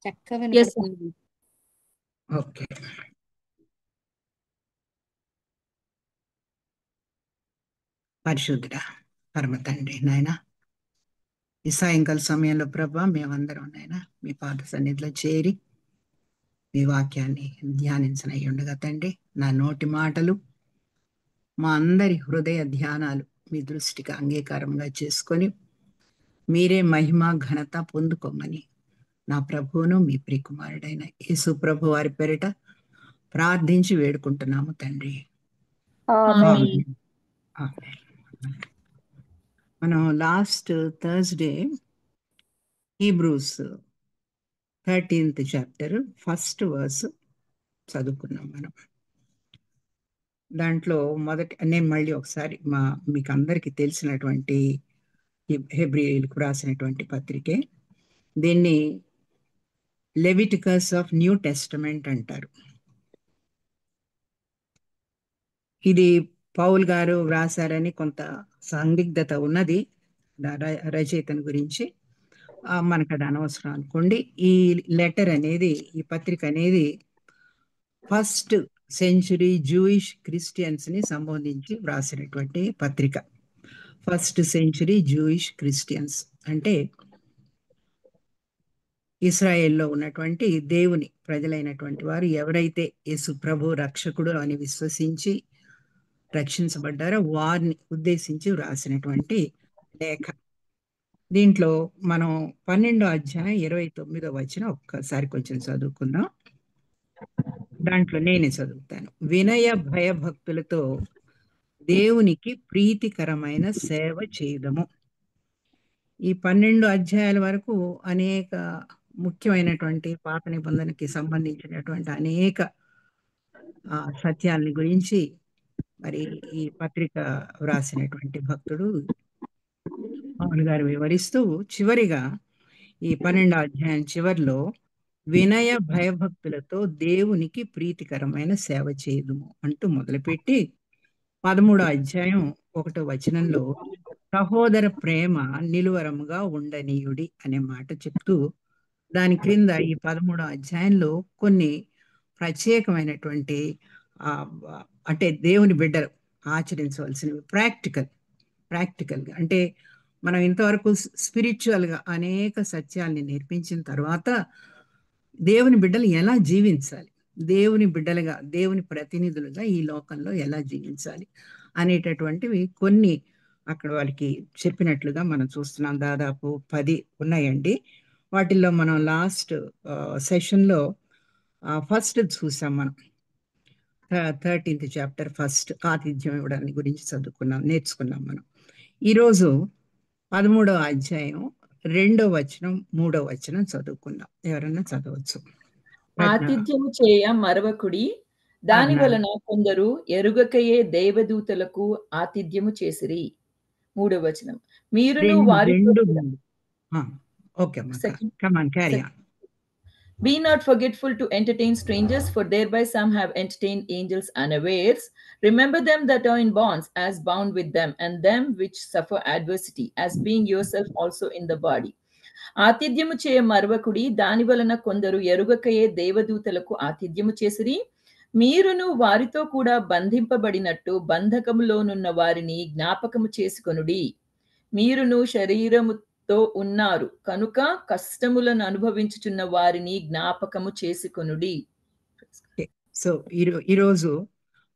చక్కగా Yes, sir. వినపడుతుంది. Okay. పరిశుద్ధుడా పరమ తండ్రి నాయన, ఈ సాయంకాల సమయంలో ప్రభా మేమందరం నాయన మీ పాద సన్నిధిలో చేరి మీ వాక్యాన్ని ధ్యానించనై ఉండగా తండ్రి, నా నోటి మాటలు మా అందరి హృదయ ధ్యానాలు మీ దృష్టికి అంగీకారంగా చేసుకొని మీరే మహిమ ఘనత పొందుకోమని నా ప్రభువును మీ ప్రియకుమారుడైన యేసు ప్రభు వారి పేరిట ప్రార్థించి వేడుకుంటున్నాము తండ్రి. Amen. ఆమేన్. ఆమేన్. మనం last Thursday Hebrews 13th chapter 1st verse చదువుకున్నాం మనం. దాంట్లో నేను మళ్ళీ ఒకసారి మీకు అందరికీ తెలిసినటువంటి హెబ్రీయులకు రాసినటువంటి పత్రికే. దీన్ని లెవిటికస్ ఆఫ్ న్యూ టెస్టమెంట్ అంటారు. ఇది పౌల్ గారు వ్రాసారని కొంత సందిగ్ధత ఉన్నది రచయితను గురించి. మనకు అది అనవసరం అనుకోండి. ఈ లెటర్ అనేది, ఈ పత్రిక అనేది 1st century జూయిష్ క్రిస్టియన్స్ ని సంబోధించి వ్రాసినటువంటి పత్రిక. 1st century జూయిష్ క్రిస్టియన్స్ అంటే ఇస్రాయేల్లో ఉన్నటువంటి దేవుని ప్రజలైనటువంటి వారు ఎవరైతే యేసు ప్రభు రక్షకుడు అని విశ్వసించి రక్షించబడ్డారో వారిని ఉద్దేశించి వ్రాసినటువంటి లేఖ. దీంట్లో మనం 12వ అధ్యాయం 29వ వచనం ఒక్కసారి కొంచెం చదువుకుందాం. దాంట్లో నేనే చదువుతాను. వినయ భయభక్తులతో దేవునికి ప్రీతికరమైన సేవ చేయడము. ఈ 12 అధ్యాయాల వరకు అనేక ముఖ్యమైనటువంటి పాత నిబంధనకి సంబంధించినటువంటి అనేక సత్యాలని గురించి మరి ఈ పత్రిక వ్రాసినటువంటి భక్తుడు పౌలు గారు వివరిస్తూ చివరిగా ఈ 12వ అధ్యాయం చివరిలో వినయ భయభక్తులతో దేవునికి ప్రీతికరమైన సేవ చేయదుము అంటూ మొదలుపెట్టి 13వ అధ్యాయం 1వ వచనంలో సహోదర ప్రేమ నిలువరముగా ఉండనీయుడి అనే మాట చెప్తూ దాని క్రింద ఈ 13వ అధ్యాయంలో కొన్ని ప్రత్యేకమైనటువంటి అంటే దేవుని బిడ్డలు ఆచరించవలసినవి ప్రాక్టికల్గా, అంటే మనం ఇంతవరకు స్పిరిచువల్గా అనేక సత్యాల్ని నేర్పించిన తర్వాత దేవుని బిడ్డలు ఎలా జీవించాలి, దేవుని బిడ్డలుగా, దేవుని ప్రతినిధులుగా ఈ లోకంలో ఎలా జీవించాలి అనేటటువంటివి కొన్ని అక్కడ వాళ్ళకి చెప్పినట్లుగా మనం చూస్తున్నాం. దాదాపు 10 ఉన్నాయండి. వాటిల్లో మనం లాస్ట్ సెషన్లో ఫస్ట్ చూసాం. మనం 13th చాప్టర్ 1st ఆతిథ్యం ఇవ్వడాన్ని గురించి నేర్చుకున్నాం మనం. ఈరోజు 13వ అధ్యాయం 2వ వచనం 3వ వచనం చదువుకుందాం. ఎవరన్నా చదవచ్చు. ఆతిథ్యము చేయ మరవకుడి, దాని వలన కొందరు ఎరుగకయే దేవదూతలకు ఆతిథ్యము చేసిరి. 3వ వచనం. మీరును వారితో okay come on carry on. Be not forgetful to entertain strangers, for thereby some have entertained angels unawares. Remember them that are in bonds, as bound with them, and them which suffer adversity, as being yourself also in the body. ఆతిథ్యము చేయ మరవకుడి, దాని వలన కొందరు ఎరుగకయే దేవదూతలకు ఆతిథ్యము చేసిరి. మీరును వారితో కూడా బంధింపబడినట్టు బంధకములోనున్న వారిని జ్ఞాపకము చేసుకొనుడి. మీరును శరీరముతో ఉన్నారు కనుక కష్టములను అనుభవించుచున్న వారిని జ్ఞాపకము చేసుకొనుడి. సో ఈరోజు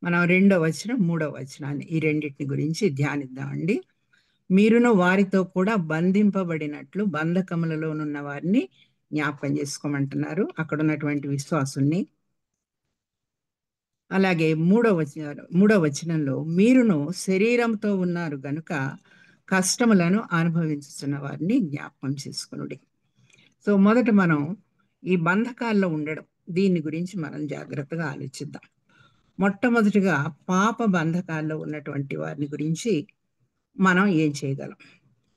మనం 2వ వచనం 3వ వచనాన్ని ఈ రెండింటిని గురించి ధ్యానిద్దామండి. మీరును వారితో కూడా బంధింపబడినట్లు బంధకములలోనున్న వారిని జ్ఞాపకం చేసుకోమంటున్నారు అక్కడ ఉన్నటువంటి విశ్వాసుల్ని. అలాగే 3వ వచనంలో మీరును శరీరంతో ఉన్నారు గనుక కష్టములను అనుభవించుతున్న వారిని జ్ఞాపకం చేసుకునుడి. సో మొదట మనం ఈ బంధకాల్లో ఉండడం, దీని గురించి మనం జాగ్రత్తగా ఆలోచిద్దాం. మొట్టమొదటిగా పాప బంధకాల్లో ఉన్నటువంటి వారిని గురించి మనం ఏం చేయగలం,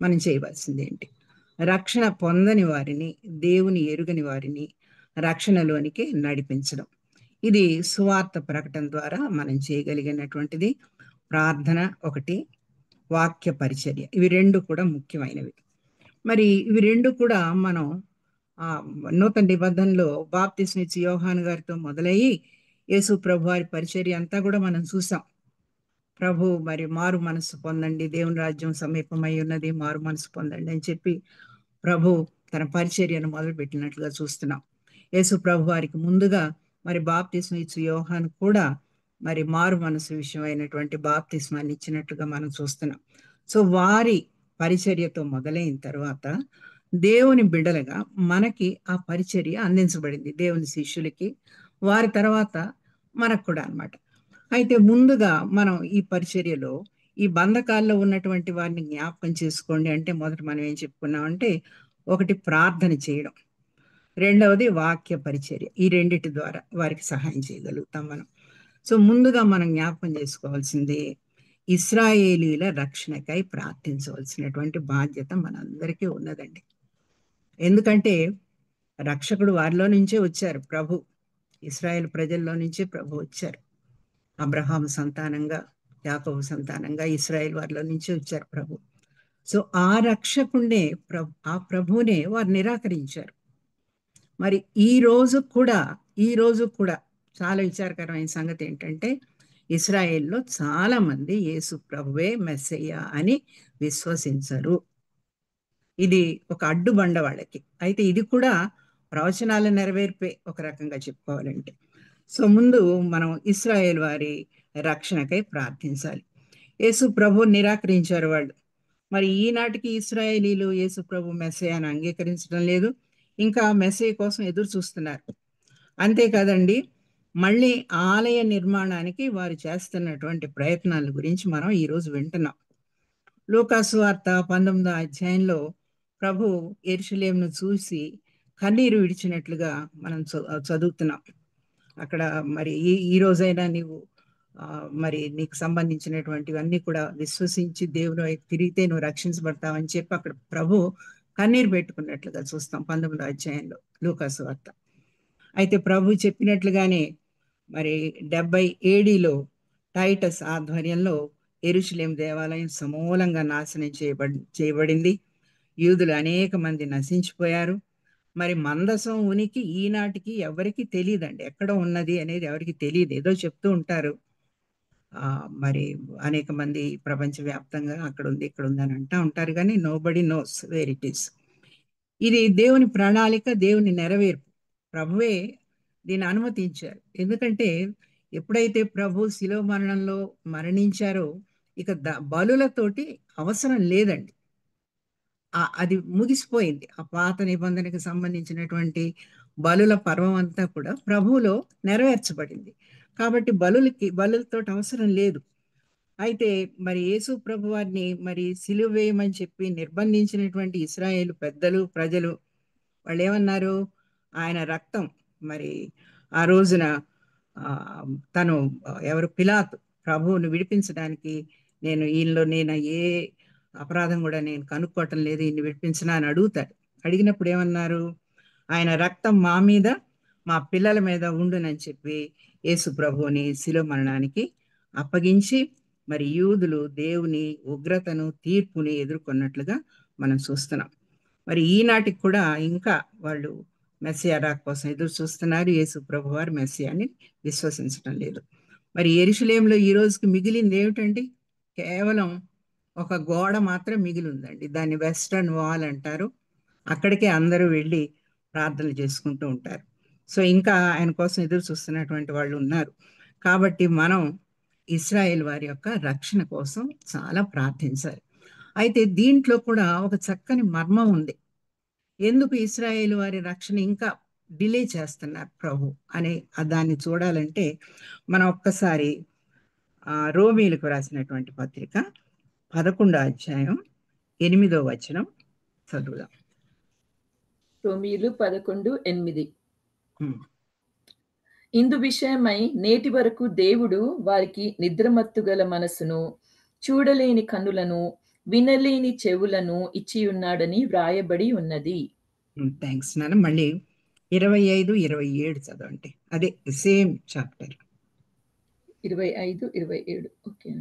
మనం చేయవలసింది ఏంటి? రక్షణ పొందని వారిని, దేవుని ఎరుగని వారిని రక్షణలోనికి నడిపించడం. ఇది సువార్త ప్రకటన ద్వారా మనం చేయగలిగినటువంటిది. ప్రార్థన ఒకటి, వాక్య పరిచర్య, ఇవి రెండు కూడా ముఖ్యమైనవి. మరి ఇవి రెండు కూడా మనం ఆ నూతన నిబంధనలో బాప్తిస్మ ఇచ్చి యోహాను గారితో మొదలయ్యి యేసు ప్రభు వారి పరిచర్య అంతా కూడా మనం చూసాం. ప్రభు మరి మారు మనసు పొందండి, దేవుని రాజ్యం సమీపమై ఉన్నది, మారు మనసు పొందండి అని చెప్పి ప్రభు తన పరిచర్యను మొదలుపెట్టినట్లుగా చూస్తున్నాం. యేసు ప్రభు వారికి ముందుగా మరి బాప్తిస్మ ఇచ్చు యోహాను కూడా మరి మారు మనసు విషయమైనటువంటి బాప్తిస్మాన్ని ఇచ్చినట్లుగా మనం చూస్తున్నాం. సో వారి పరిచర్యతో మొదలైన తర్వాత దేవుని బిడ్డలుగా మనకి ఆ పరిచర్య అందించబడింది, దేవుని శిష్యులకి, వారి తర్వాత మనకు కూడా అన్నమాట. అయితే ముందుగా మనం ఈ పరిచర్యలో ఈ బంధకాల్లో ఉన్నటువంటి వారిని జ్ఞాపకం చేసుకోండి అంటే మొదట మనం ఏం చెప్పుకున్నామంటే, ఒకటి ప్రార్థన చేయడం, రెండవది వాక్య పరిచర్య. ఈ రెండిటి ద్వారా వారికి సహాయం చేయగలుగుతాం మనం. సో ముందుగా మనం జ్ఞాపకం చేసుకోవాల్సింది ఇశ్రాయేలీల రక్షణకై ప్రార్థించవలసినటువంటి బాధ్యత మనందరికీ ఉన్నదండి. ఎందుకంటే రక్షకుడు వారిలో నుంచే వచ్చారు, ప్రభు ఇశ్రాయేల్ ప్రజల్లో నుంచే ప్రభు వచ్చారు. అబ్రహాము సంతానంగా, యాకోబు సంతానంగా ఇశ్రాయేల్ వారిలో నుంచే వచ్చారు ప్రభు. సో ఆ రక్షకుణ్ణే ఆ ప్రభువునే వారు నిరాకరించారు. మరి ఈ రోజు కూడా చాలా విచారకరమైన సంగతి ఏంటంటే, ఇశ్రాయేల్లో చాలా మంది యేసు ప్రభువే మెస్సయ్య అని విశ్వసించరు. ఇది ఒక అడ్డుబండ వాళ్ళకి. అయితే ఇది కూడా ప్రవచనాల నెరవేర్పే ఒక రకంగా చెప్పుకోవాలంటే. సో ముందు మనం ఇశ్రాయేల్ వారి రక్షణకై ప్రార్థించాలి. యేసు ప్రభు నిరాకరించారు వాళ్ళు. మరి ఈనాటికి ఇశ్రాయేలీలు యేసు ప్రభు మెస్సయ్యను అంగీకరించడం లేదు, ఇంకా మెస్సయ్య కోసం ఎదురు చూస్తున్నారు. అంతేకాదండి, మళ్ళీ ఆలయ నిర్మాణానికి వారు చేస్తున్నటువంటి ప్రయత్నాల గురించి మనం ఈరోజు వింటున్నాం. లూకాసు వార్త 19వ అధ్యాయంలో ప్రభు యెరూషలేమును చూసి కన్నీరు విడిచినట్లుగా మనం చదువుతున్నాం. అక్కడ మరి ఈ రోజైనా నీవు మరి నీకు సంబంధించినటువంటివన్నీ కూడా విశ్వసించి దేవుని వైపు తిరిగితే నువ్వు రక్షించబడతావని చెప్పి అక్కడ ప్రభు కన్నీరు పెట్టుకున్నట్లుగా చూస్తాం 19వ అధ్యాయంలో లూకాసు వార్త. అయితే ప్రభు చెప్పినట్లుగానే మరి 70 ADలో టైటస్ ఆధ్వర్యంలో యెరూషలేం దేవాలయం సమూలంగా నాశనం చేయబడింది. యూదులు అనేక మంది నశించిపోయారు. మరి మందసం ఉనికి ఈనాటికి ఎవరికి తెలియదండి, ఎక్కడ ఉన్నది అనేది ఎవరికి తెలియదు. ఏదో చెప్తూ ఉంటారు, మరి అనేక మంది ప్రపంచవ్యాప్తంగా అక్కడ ఉంది ఇక్కడ ఉంది అని అంటూ ఉంటారు, కానీ nobody knows wear it is. ఇది దేవుని ప్రణాళిక, దేవుని నెరవేర్పు. ప్రభువే దీన్ని అనుమతించారు. ఎందుకంటే ఎప్పుడైతే ప్రభు శిలువ మరణంలో మరణించారో ఇక బలులతోటి అవసరం లేదండి. అది ముగిసిపోయింది. ఆ పాత నిబంధనకు సంబంధించినటువంటి బలుల పర్వం అంతా కూడా ప్రభువులో నెరవేర్చబడింది. కాబట్టి బలులతో అవసరం లేదు. అయితే మరి యేసు ప్రభు వారిని మరి సిలువ వేయమని చెప్పి నిర్బంధించినటువంటి ఇశ్రాయేలు పెద్దలు, ప్రజలు వాళ్ళు ఏమన్నారు, ఆయన రక్తం మరి ఆ రోజున తను ఎవరు పిలాతు ప్రభువును విడిపించడానికి నేను ఏ అపరాధం కూడా నేను కనుక్కోవటం లేదు, ఈయన్ని విడిపించినా అని అడుగుతాడు. అడిగినప్పుడు ఏమన్నారు, ఆయన రక్తం మా మీద మా పిల్లల మీద ఉండునని చెప్పి యేసు ప్రభువుని శిలువ మరణానికి అప్పగించి మరి యూదులు దేవుని ఉగ్రతను, తీర్పుని ఎదుర్కొన్నట్లుగా మనం చూస్తున్నాం. మరి ఈనాటికి కూడా ఇంకా వాళ్ళు మెస్సియా రాక కోసం ఎదురు చూస్తున్నారు. యేసు ప్రభు వారు మెస్సియాని విశ్వసించడం లేదు. మరి యెరూషలేములో ఈ రోజుకి మిగిలింది ఏమిటండి, కేవలం ఒక గోడ మాత్రం మిగిలి ఉందండి. దాన్ని వెస్టర్న్ వాల్ అంటారు. అక్కడికే అందరూ వెళ్ళి ప్రార్థనలు చేసుకుంటూ ఉంటారు. సో ఇంకా ఆయన కోసం ఎదురు చూస్తున్నటువంటి వాళ్ళు ఉన్నారు. కాబట్టి మనం ఇశ్రాయేల్ వారి యొక్క రక్షణ కోసం చాలా ప్రార్థించాలి. అయితే దీంట్లో కూడా ఒక చక్కని మర్మం ఉంది. ఎందుకు ఇశ్రాయేల్ వారి రక్షణ ఇంకా డిలే చేస్తున్నారు ప్రభు అనే దాన్ని చూడాలంటే మనం ఒక్కసారి రోమీలకు రాసినటువంటి పత్రిక 11వ అధ్యాయం 8వ వచనం చదువుదాం. రోమీయులు 11:8. ఇందు విషయమై నేటి వరకు దేవుడు వారికి నిద్రమత్తుగల మనసును, చూడలేని కన్నులను, వినలేని చెవులను ఇచ్చియున్నాడని వ్రాయబడి ఉన్నది. థ్యాంక్స్ నాన్న. మళ్ళీ 25, 27 చదవండి. అదే సేమ్ చాప్టర్. 25, 27. ఓకే.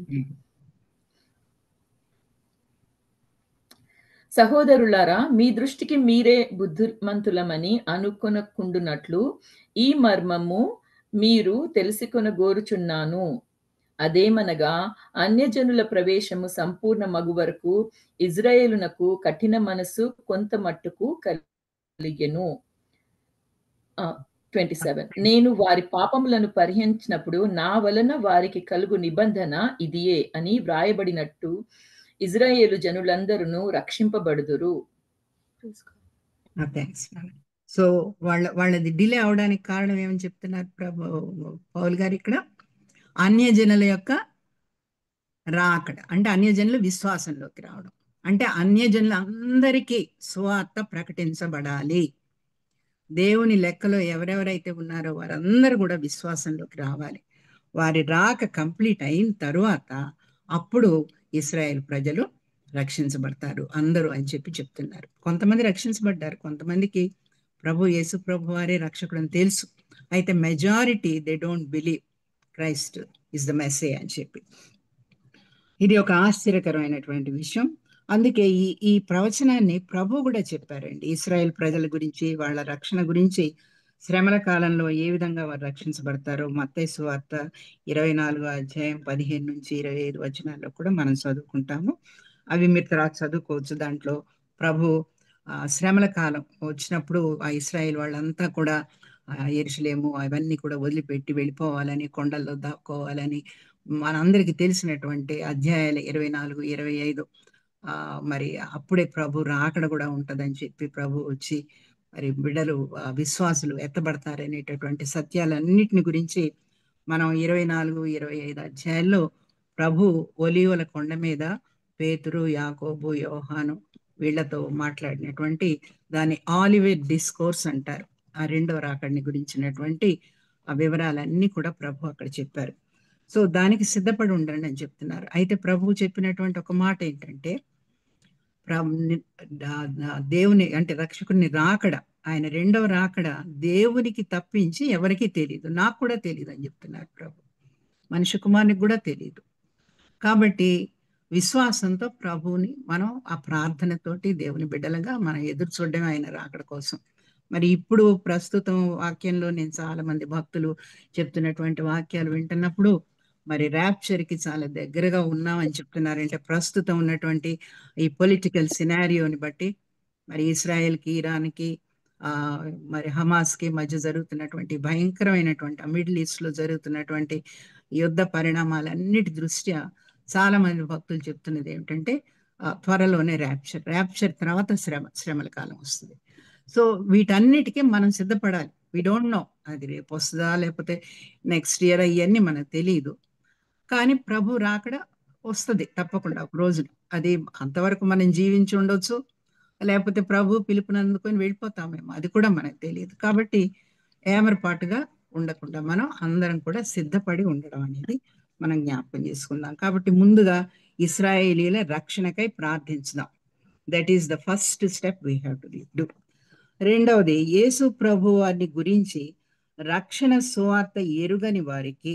సహోదరులారా, మీ దృష్టికి మీరే బుద్ధిమంతులమని అనుకొనకుండునట్లు ఈ మర్మము మీరు తెలుసుకొనగోరుచున్నాను. అదేమనగా, అన్యజనుల ప్రవేశము సంపూర్ణ మగు వరకు ఇజ్రాయేలునకు కఠిన మనస్సు కొంత మట్టుకు కలిగెను. 27. నేను వారి పాపములను పరిహరించినప్పుడు నా వలన వారికి కలుగు నిబంధన ఇదియే అని వ్రాయబడినట్టు ఇజ్రాయేలు జనులందరూ రక్షింపబడుదురు. థ్యాంక్స్. సో వాళ్ళది డిలే అవడానికి కారణం ఏమని చెప్తున్నారు పౌల్ గారు ఇక్కడ? అన్యజనుల యొక్క రాకడ, అంటే అన్యజనులు విశ్వాసంలోకి రావడం, అంటే అన్యజనులు అందరికీ సువార్త ప్రకటించబడాలి. దేవుని లెక్కలో ఎవరెవరైతే ఉన్నారో వారందరూ కూడా విశ్వాసంలోకి రావాలి. వారి రాక కంప్లీట్ అయిన తరువాత అప్పుడు ఇశ్రాయేల్ ప్రజలు రక్షించబడతారు అందరూ అని చెప్తున్నారు. కొంతమంది రక్షించబడ్డారు, కొంతమందికి యేసు ప్రభు వారే రక్షకుడు అని తెలుసు. అయితే majority they don't believe Christ is the Messiah అని చెప్పి. ఇది ఒక ఆశ్చర్యకరమైనటువంటి విషయం. అందుకే ఈ ప్రవచనాన్ని ప్రభు కూడా చెప్పారండి. ఇశ్రాయేల్ ప్రజల గురించి, వాళ్ళ రక్షణ గురించి, శ్రమల కాలంలో ఏ విధంగా వారు రక్షించబడతారో మత్తయి సువార్త 24వ అధ్యాయం 15 నుంచి 25 వచనాల్లో కూడా మనం చదువుకుంటాము. అవి మీరు తర్వాత చదువుకోవచ్చు. దాంట్లో ప్రభు శ్రమల కాలం వచ్చినప్పుడు ఆ ఇశ్రాయేల్ వాళ్ళంతా కూడా యెరూషలేము అవన్నీ కూడా వదిలిపెట్టి వెళ్ళిపోవాలని, కొండల్లో దాక్కోవాలని మనందరికీ తెలిసినటువంటి అధ్యాయాలు 24, 25. మరి అప్పుడే ప్రభు రాకడ కూడా ఉంటుందని చెప్పి ప్రభు వచ్చి మరి బిడ్డలు విశ్వాసులు ఎత్తబడతారనేటటువంటి సత్యాలన్నిటిని గురించి మనం 24, 25 అధ్యాయాల్లో ప్రభు ఒలీవల కొండ మీద పేతురు, యాకోబు, యోహాను వీళ్లతో మాట్లాడినటువంటి దాన్ని ఆలివేట్ డిస్కోర్స్ అంటారు. ఆ రెండవ రాకడిని గురించినటువంటి ఆ వివరాలన్నీ కూడా ప్రభు అక్కడ చెప్పారు. సో దానికి సిద్ధపడి ఉండండి అని చెప్తున్నారు. అయితే ప్రభువు చెప్పినటువంటి ఒక మాట ఏంటంటే, దేవుని అంటే రక్షకుని రాకడ, ఆయన రెండవ రాకడ దేవునికి తప్పించి ఎవరికీ తెలియదు, నాకు కూడా తెలియదు అని చెప్తున్నారు ప్రభు. మనిషి కుమారునికి కూడా తెలియదు. కాబట్టి విశ్వాసంతో ప్రభువుని మనం ఆ ప్రార్థనతోటి దేవుని బిడ్డలుగా మనం ఎదురు చూడడం ఆయన రాకడ కోసం. మరి ఇప్పుడు ప్రస్తుతం వాక్యంలో నేను చాలా మంది భక్తులు చెప్తున్నటువంటి వాక్యాలు వింటున్నప్పుడు మరి ర్యాప్చర్కి చాలా దగ్గరగా ఉన్నామని చెప్తున్నారంటే, ప్రస్తుతం ఉన్నటువంటి ఈ పొలిటికల్ సినారియోని బట్టి మరి ఇస్రాయెల్కి, ఇరాన్కి, మరి హమాస్కి మధ్య జరుగుతున్నటువంటి భయంకరమైనటువంటి మిడిల్ ఈస్ట్లో జరుగుతున్నటువంటి యుద్ధ పరిణామాలన్నిటి దృష్ట్యా చాలా మంది భక్తులు చెప్తున్నది ఏమిటంటే త్వరలోనే ర్యాప్చర్ తర్వాత శ్రమల కాలం వస్తుంది. సో వీటన్నిటికీ మనం సిద్ధపడాలి. వి డోంట్ నో అది రేపు వస్తుందా లేకపోతే నెక్స్ట్ ఇయర్, ఇవన్నీ మనకు తెలియదు. కానీ ప్రభు రాకడ వస్తుంది తప్పకుండా ఒక రోజు. అది అంతవరకు మనం జీవించి ఉండొచ్చు, లేకపోతే ప్రభు పిలుపునందుకొని వెళ్ళిపోతామేమో, అది కూడా మనకు తెలియదు. కాబట్టి ఏమరపాటుగా ఉండకుండా మనం అందరం కూడా సిద్ధపడి ఉండడం అనేది మనం జ్ఞాపకం చేసుకుందాం. కాబట్టి ముందుగా ఇశ్రాయేలీల రక్షణకై ప్రార్థించుదాం. That is the first step we have to do. రెండవది, యేసు ప్రభు వారిని గురించి రక్షణ సువార్త ఎరుగని వారికి,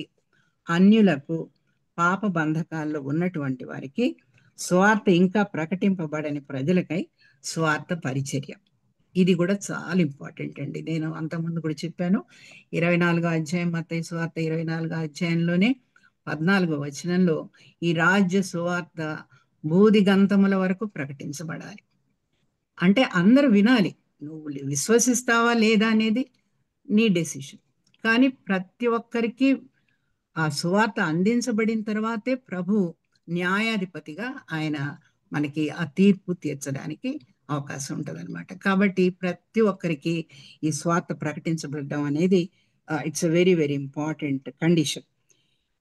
అన్యులకు, పాప బంధకాల్లో ఉన్నటువంటి వారికి, స్వార్థ ఇంకా ప్రకటింపబడని ప్రజలకై స్వార్థ పరిచర్య. ఇది కూడా చాలా ఇంపార్టెంట్ అండి. నేను అంతకుముందు కూడా చెప్పాను. 24వ అధ్యాయం మత్తయి సువార్త 24వ అధ్యాయంలోనే 14వ వచనంలో ఈ రాజ్య సువార్త బూదిగంతముల వరకు ప్రకటించబడాలి. అంటే అందరూ వినాలి. నువ్వు విశ్వసిస్తావా లేదా అనేది నీ డెసిషన్. కానీ ప్రతి ఒక్కరికి ఆ సువార్త అందించబడిన తర్వాతే ప్రభు న్యాయాధిపతిగా ఆయన మనకి ఆ తీర్పు తీర్చడానికి అవకాశం ఉంటుంది అనమాట. కాబట్టి ప్రతి ఒక్కరికి ఈ స్వార్థ ప్రకటించబడడం అనేది it's a very very important condition.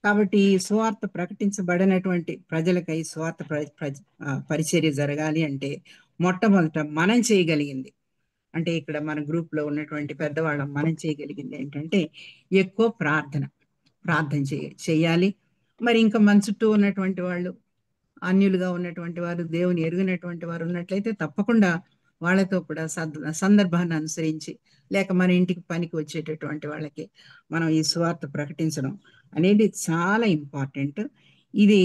కాబట్టి ఈ సువార్త ప్రకటించబడినటువంటి ప్రజలకై స్వార్థ పరిచర్య జరగాలి అంటే మొట్టమొదట మనం చేయగలిగింది, అంటే ఇక్కడ మన గ్రూప్లో ఉన్నటువంటి పెద్దవాళ్ళం మనం చేయగలిగింది ఏంటంటే ఎక్కువ ప్రార్థన చేయాలి. మరి ఇంకా మన చుట్టూ ఉన్నటువంటి వాళ్ళు, అన్యులుగా ఉన్నటువంటి వారు, దేవుని ఎరుగినటువంటి వారు ఉన్నట్లయితే తప్పకుండా వాళ్ళతో కూడా సందర్భాన్ని అనుసరించి, లేక మన ఇంటికి పనికి వచ్చేటటువంటి వాళ్ళకి మనం ఈ సువార్త ప్రకటించడం అనేది చాలా ఇంపార్టెంట్. ఇది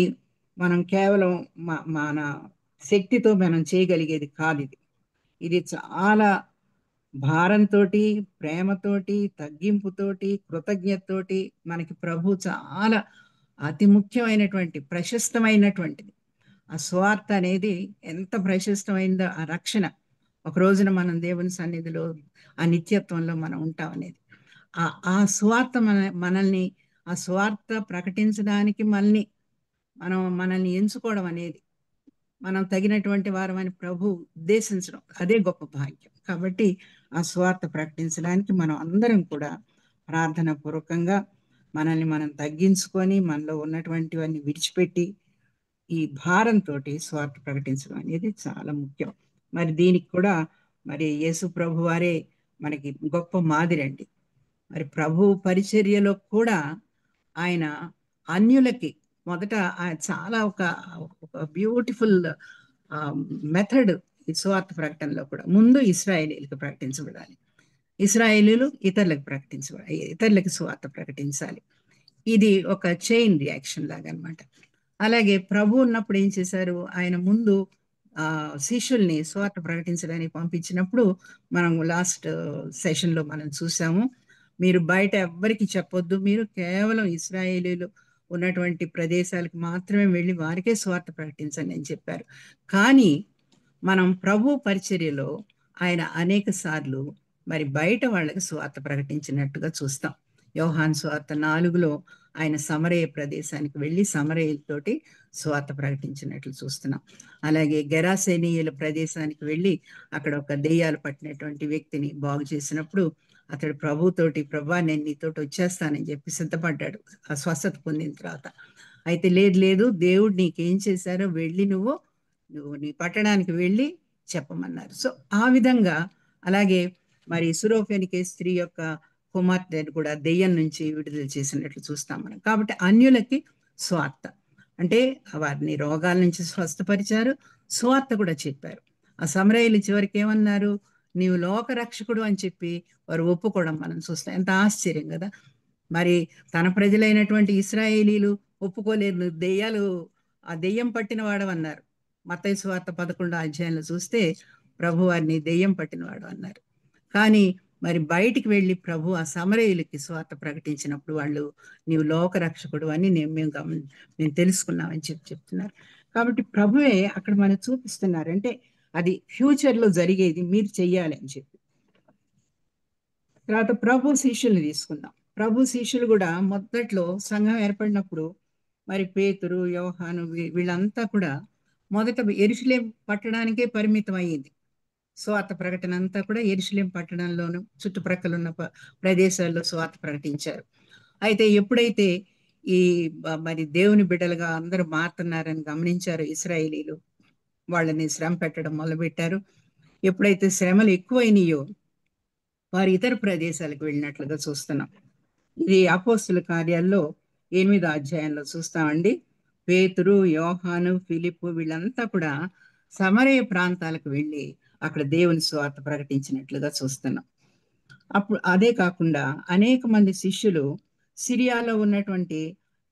మనం కేవలం మన శక్తితో మనం చేయగలిగేది కాదు ఇది. ఇది చాలా భారంతోటి, ప్రేమతోటి, తగ్గింపుతోటి, కృతజ్ఞతతోటి మనకి ప్రభు చాలా అతి ముఖ్యమైనటువంటి ప్రశస్తమైనటువంటిది. ఆ స్వార్థ అనేది ఎంత ప్రశస్తమైందో, ఆ రక్షణ ఒక రోజున మనం దేవుని సన్నిధిలో ఆ నిత్యత్వంలో మనం ఉంటాం అనేది. ఆ ఆ స్వార్థ మనల్ని ఆ స్వార్థ ప్రకటించడానికి మనల్ని ఎంచుకోవడం అనేది, మనం తగినటువంటి వారమని ప్రభు ఉద్దేశించడం, అదే గొప్ప భాగ్యం. కాబట్టి ఆ స్వార్థ ప్రకటించడానికి మనం అందరం కూడా ప్రార్థన పూర్వకంగా మనల్ని మనం తగ్గించుకొని మనలో ఉన్నటువంటివన్నీ విడిచిపెట్టి ఈ భారంతో స్వార్థ ప్రకటించడం అనేది చాలా ముఖ్యం. మరి దీనికి కూడా మరి యేసు ప్రభు వారే మనకి గొప్ప మాదిరండి. మరి ప్రభు పరిచర్యలో కూడా ఆయన అన్యులకి మొదట ఆయన చాలా ఒక బ్యూటిఫుల్ మెథడ్ ఈ సువార్త ప్రకటనలో కూడా. ముందు ఇశ్రాయేలీలకు ప్రకటించబడాలి, ఇశ్రాయేలీలు ఇతరులకు సువార్త ప్రకటించాలి. ఇది ఒక చైన్ రియాక్షన్ లాగా అనమాట. అలాగే ప్రభు ఉన్నప్పుడు ఏం చేశారు, ఆయన ముందు శిష్యుల్ని సువార్త ప్రకటించడానికి పంపించినప్పుడు మనం లాస్ట్ సెషన్లో మనం చూసాము, మీరు బయట ఎవ్వరికి చెప్పొద్దు, మీరు కేవలం ఇశ్రాయేలీలు ఉన్నటువంటి ప్రదేశాలకు మాత్రమే వెళ్ళి వారికే సువార్త ప్రకటించండి అని చెప్పారు. కానీ మనం ప్రభు పరిచర్యలో ఆయన అనేక సార్లు మరి బయట వాళ్ళకి సువార్త ప్రకటించినట్టుగా చూస్తాం. యోహాను సువార్త 4లో ఆయన సమరయ ప్రదేశానికి వెళ్ళి సమరయులతోటి సువార్త ప్రకటించినట్లు చూస్తున్నాం. అలాగే గెరాసేనీయుల ప్రదేశానికి వెళ్ళి అక్కడ ఒక దెయ్యాలు పట్టినటువంటి వ్యక్తిని బాగు చేసినప్పుడు అతడు ప్రభుతోటి, ప్రభా నేను నీతోటి వచ్చేస్తానని చెప్పి సిద్ధపడ్డాడు ఆ స్వస్థత పొందిన తర్వాత. అయితే లేదు లేదు, దేవుడు నీకేం చేశారో వెళ్ళి నువ్వు నీ పట్టణానికి వెళ్ళి చెప్పమన్నారు. సో ఆ విధంగా, అలాగే మరి సురోఫెనికే స్త్రీ యొక్క కుమార్తెను కూడా దెయ్యం నుంచి విడుదల చేసినట్లు చూస్తాం మనం. కాబట్టి అన్యులకి స్వార్థ అంటే వారిని రోగాల నుంచి స్వస్థపరిచారు, స్వార్థ కూడా చెప్పారు. ఆ సమరయులు చివరికి ఏమన్నారు, నీవు లోకరక్షకుడు అని చెప్పి వారు ఒప్పుకోవడం మనం చూస్తాం. ఎంత ఆశ్చర్యం కదా. మరి తన ప్రజలైనటువంటి ఇశ్రాయేలీలు ఒప్పుకోలేదు, దెయ్యాలు ఆ దెయ్యం పట్టిన వాడవన్నారు. మత్తయి సువార్త 11వ అధ్యాయంలో చూస్తే ప్రభు వారిని దెయ్యం పట్టినవాడు అన్నారు. కానీ మరి బయటికి వెళ్ళి ప్రభు ఆ సమరయులకి స్వార్థ ప్రకటించినప్పుడు వాళ్ళు నీవు లోకరక్షకుడు అని మేము తెలుసుకున్నామని చెప్తున్నారు. కాబట్టి ప్రభువే అక్కడ మనకు చూపిస్తున్నారు, అంటే అది ఫ్యూచర్లో జరిగేది, మీరు చెయ్యాలి అని చెప్పి. తర్వాత ప్రభు శిష్యుల్ని తీసుకుందాం. ప్రభు శిష్యులు కూడా మొదట్లో సంఘం ఏర్పడినప్పుడు మరి పేతురు, యోహాను వీళ్ళంతా కూడా మొదట యెరూషలేం పట్టణానికే పరిమితం అయ్యింది. స్వార్థ ప్రకటన అంతా కూడా యెరూషలేం పట్టణంలోను చుట్టుప్రక్కల ఉన్న ప్రదేశాల్లో స్వార్థ ప్రకటించారు. అయితే ఎప్పుడైతే ఈ మరి దేవుని బిడ్డలుగా అందరూ మారుతున్నారని గమనించారు ఇశ్రాయేలీలు, వాళ్ళని శ్రమ పెట్టడం మొదలుపెట్టారు. ఎప్పుడైతే శ్రమలు ఎక్కువైనాయో వారు ఇతర ప్రదేశాలకు వెళ్ళినట్లుగా చూస్తున్నాం. ఇది అపోస్తుల కార్యాల్లో 8వ అధ్యాయంలో చూస్తామండి. పేతురు, యోహాను, ఫిలిప్పు వీళ్ళంతా కూడా సమరయ ప్రాంతాలకు వెళ్ళి అక్కడ దేవుని సువార్త ప్రకటించినట్లుగా చూస్తున్నాం. అప్పుడు అదే కాకుండా అనేక మంది శిష్యులు సిరియాలో ఉన్నటువంటి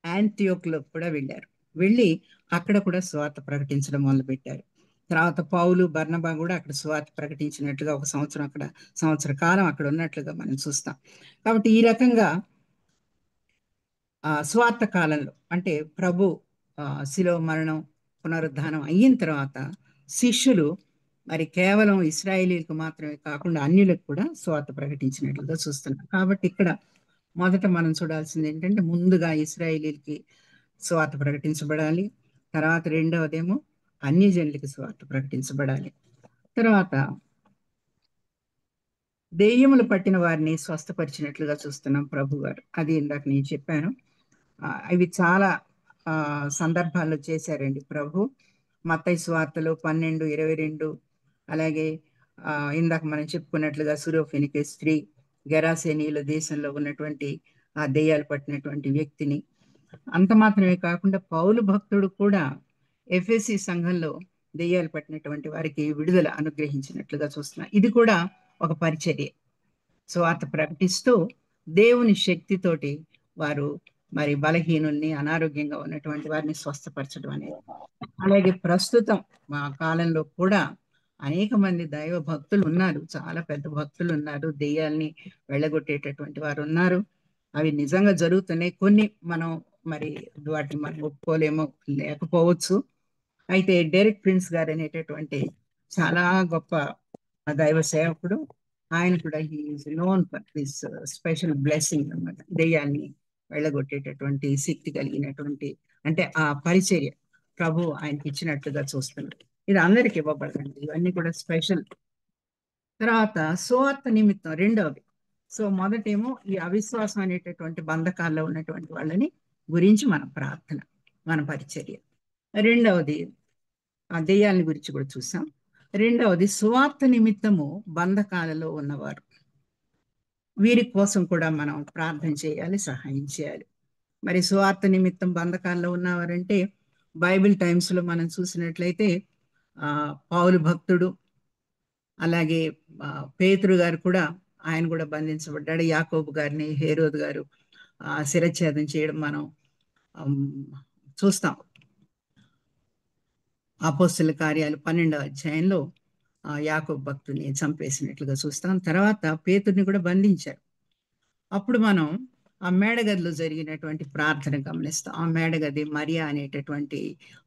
యాంతియోక్లో కూడా వెళ్ళారు. వెళ్ళి అక్కడ కూడా సువార్త ప్రకటించడం మొదలుపెట్టారు. తర్వాత పౌలు, బర్నబా కూడా అక్కడ సువార్త ప్రకటించినట్లుగా ఒక సంవత్సర కాలం అక్కడ ఉన్నట్లుగా మనం చూస్తాం. కాబట్టి ఈ రకంగా స్వార్థ కాలంలో అంటే ప్రభు శిలువ మరణం, పునరుద్ధానం అయిన తర్వాత శిష్యులు మరి కేవలం ఇశ్రాయేలీలకు మాత్రమే కాకుండా అన్యులకు కూడా స్వార్థ ప్రకటించినట్లుగా చూస్తున్నాం. కాబట్టి ఇక్కడ మొదట మనం చూడాల్సింది ఏంటంటే ముందుగా ఇశ్రాయేలీలకి స్వార్థ ప్రకటించబడాలి, తర్వాత రెండవదేమో అన్యజనులకి స్వార్థ ప్రకటించబడాలి, తర్వాత దెయ్యములు పట్టిన వారిని స్వస్థపరిచినట్లుగా చూస్తున్నాం ప్రభు గారు. అది ఇందాక నేను చెప్పాను. ఇవి చాలా సందర్భాల్లో చేశారండి ప్రభు. మత్తయి సువార్తలో 12:22, అలాగే ఇందాక మనం చెప్పుకున్నట్లుగా సురోఫెనికే స్త్రీ, గెరాసేనీయుల దేశంలో ఉన్నటువంటి ఆ దెయ్యాలు పట్టినటువంటి వ్యక్తిని. అంత మాత్రమే కాకుండా పౌలు భక్తుడు కూడా ఎఫెసీ సంఘంలో దెయ్యాలు పట్టినటువంటి వారికి విడుదల అనుగ్రహించినట్లుగా చూస్తున్నాం. ఇది కూడా ఒక పరిచర్య. సువార్త ప్రకటిస్తూ దేవుని శక్తితోటి వారు మరి బలహీనుల్ని, అనారోగ్యంగా ఉన్నటువంటి వారిని స్వస్థపరచడం అనేది. అలాగే ప్రస్తుతం మా కాలంలో కూడా అనేక మంది దైవ భక్తులు ఉన్నారు, చాలా పెద్ద భక్తులు ఉన్నారు, దెయ్యాల్ని వెళ్ళగొట్టేటటువంటి వారు ఉన్నారు. అవి నిజంగా జరుగుతున్నాయి. కొన్ని మనం మరి వాటిని మనం ఒప్పుకోలేమో, లేకపోవచ్చు. అయితే డెరెక్ ప్రిన్స్ గారు అనేటటువంటి చాలా గొప్ప దైవ సేవకుడు. ఆయన కూడా he is known for this special blessing అన్నమాట. దెయ్యాన్ని వెళ్ళగొట్టేటటువంటి శక్తి కలిగినటువంటి, అంటే ఆ పరిచర్య ప్రభు ఆయనకి ఇచ్చినట్లుగా చూస్తున్నారు. ఇది అందరికి ఇవ్వబడండి, ఇవన్నీ కూడా స్పెషల్. తర్వాత సువార్త నిమిత్తం రెండవది. సో మొదటేమో ఈ అవిశ్వాసం అనేటటువంటి బంధకాల్లో ఉన్నటువంటి వాళ్ళని గురించి మన ప్రార్థన, మన పరిచర్య. రెండవది ఆ దెయ్యాలని గురించి కూడా చూసాం. రెండవది సువార్త నిమిత్తము బంధకాలలో ఉన్నవారు, వీరి కోసం కూడా మనం ప్రార్థన చేయాలి, సహాయం చేయాలి. మరి సువార్త నిమిత్తం బంధకాల్లో ఉన్నవారంటే బైబిల్ టైమ్స్లో మనం చూసినట్లయితే పౌలు భక్తుడు, అలాగే పేతురు గారు కూడా, ఆయన కూడా బంధించబడ్డాడు. యాకోబు గారిని హేరోదు గారు శిరచ్ఛేదం చేయడం మనం చూస్తాం. అపోస్తల కార్యాలు 12వ అధ్యాయంలో యాకోబు భక్తుని చంపేసినట్లుగా చూస్తాం. తర్వాత పేతుర్ని కూడా బంధించారు. అప్పుడు మనం ఆ మేడగదిలో జరిగినటువంటి ప్రార్థన గమనిస్తాం. ఆ మేడగది మరియా అనేటటువంటి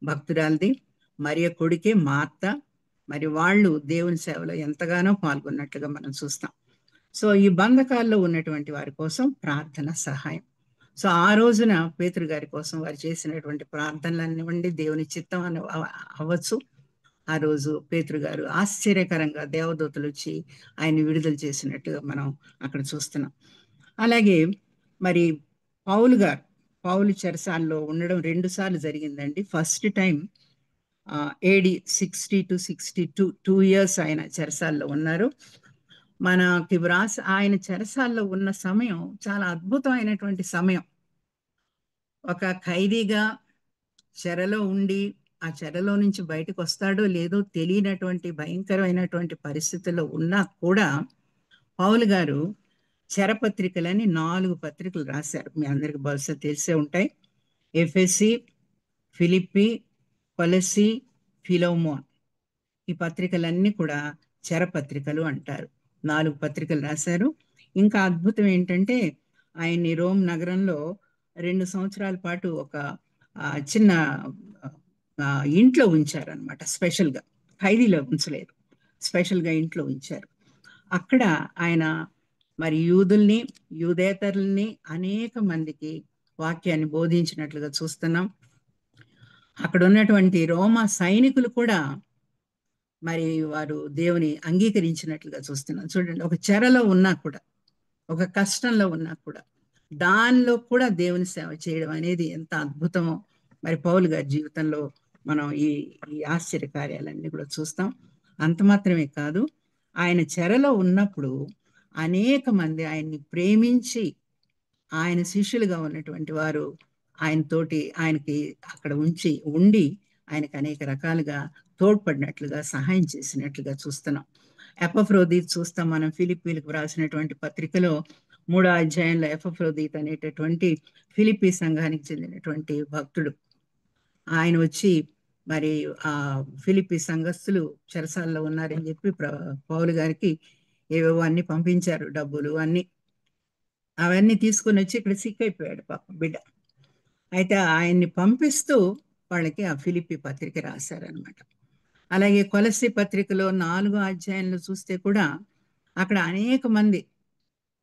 భక్తురాలది, మరియ కొడుకే మార్త. మరి వాళ్ళు దేవుని సేవలో ఎంతగానో పాల్గొన్నట్లుగా మనం చూస్తాం. సో ఈ బంధకాల్లో ఉన్నటువంటి వారి కోసం ప్రార్థన, సహాయం. సో ఆ రోజున పేతురు గారి కోసం వారు చేసినటువంటి ప్రార్థనలనివ్వండి, దేవుని చిత్తం అని అవ్వచ్చు. ఆ రోజు పేతురు గారు ఆశ్చర్యకరంగా దేవదూతలు వచ్చి ఆయన విడుదల చేసినట్టుగా మనం అక్కడ చూస్తున్నాం. అలాగే మరి పౌలు చెరసాల్లో ఉండడం 2 సార్లు జరిగిందండి. First time AD 60 to 62 2 years ఆయన చెరసాల్లో ఉన్నారు. మనకి ఆయన చెరసాల్లో ఉన్న సమయం చాలా అద్భుతమైనటువంటి సమయం. ఒక ఖైదీగా చెరలో ఉండి ఆ చెరలో నుంచి బయటకు వస్తాడో లేదో తెలియనటువంటి భయంకరమైనటువంటి పరిస్థితుల్లో ఉన్నా కూడా పౌలు గారు చెరపత్రికలని 4 పత్రికలు రాశారు. మీ అందరికి బహుశా తెలిసే ఉంటాయి. ఎఫెసి, ఫిలిప్పి, కొలసి, ఫిలోమోన్. ఈ పత్రికలన్నీ కూడా చెరపత్రికలు అంటారు. 4 పత్రికలు రాశారు. ఇంకా అద్భుతం ఏంటంటే ఆయన్ని రోమ్ నగరంలో 2 సంవత్సరాల పాటు ఒక చిన్న ఇంట్లో ఉంచారనమాట. స్పెషల్గా ఖైదీలో ఉంచలేదు, స్పెషల్గా ఇంట్లో ఉంచారు. అక్కడ ఆయన మరి యూదుల్ని, యూదేతరుల్ని అనేక మందికి వాక్యాన్ని బోధించినట్లుగా చూస్తున్నాం. అక్కడ ఉన్నటువంటి రోమా సైనికులు కూడా మరి వారు దేవుని అంగీకరించినట్లుగా చూస్తున్నాం. చూడండి, ఒక చెరలో ఉన్నా కూడా, ఒక కష్టంలో ఉన్నా కూడా, దానిలో కూడా దేవుని సేవ చేయడం అనేది ఎంత అద్భుతమో మరి పౌలు గారి జీవితంలో మనం ఈ ఆశ్చర్య కార్యాలన్నీ కూడా చూస్తాం. అంత మాత్రమే కాదు, ఆయన చెరలో ఉన్నప్పుడు అనేక మంది ఆయన్ని ప్రేమించి ఆయన శిష్యులుగా ఉన్నటువంటి వారు ఆయనకి అక్కడ ఉండి ఆయనకు అనేక రకాలుగా తోడ్పడినట్లుగా, సహాయం చేసినట్లుగా చూస్తున్నాం. ఎపఫ్రోదీత్ చూస్తాం మనం. ఫిలిప్పీలకు వ్రాసినటువంటి పత్రికలో 3వ అధ్యాయంలో ఎపఫ్రోదీత్ అనేటటువంటి ఫిలిప్పీ సంఘానికి చెందినటువంటి భక్తుడు, ఆయన వచ్చి మరి ఆ ఫిలిప్పీ సంఘస్థులు చెరసాల్లో ఉన్నారని చెప్పి పౌలు గారికి ఏవేవో అన్ని పంపించారు, డబ్బులు అన్ని. అవన్నీ తీసుకొని వచ్చి ఇక్కడ సిక్ అయిపోయాడు పాప బిడ్డ. అయితే ఆయన్ని పంపిస్తూ వాళ్ళకి ఆ ఫిలిప్పీ పత్రిక రాశారనమాట. అలాగే కొలస్సీ పత్రికలో 4వ అధ్యాయంలో చూస్తే కూడా అక్కడ అనేక మంది,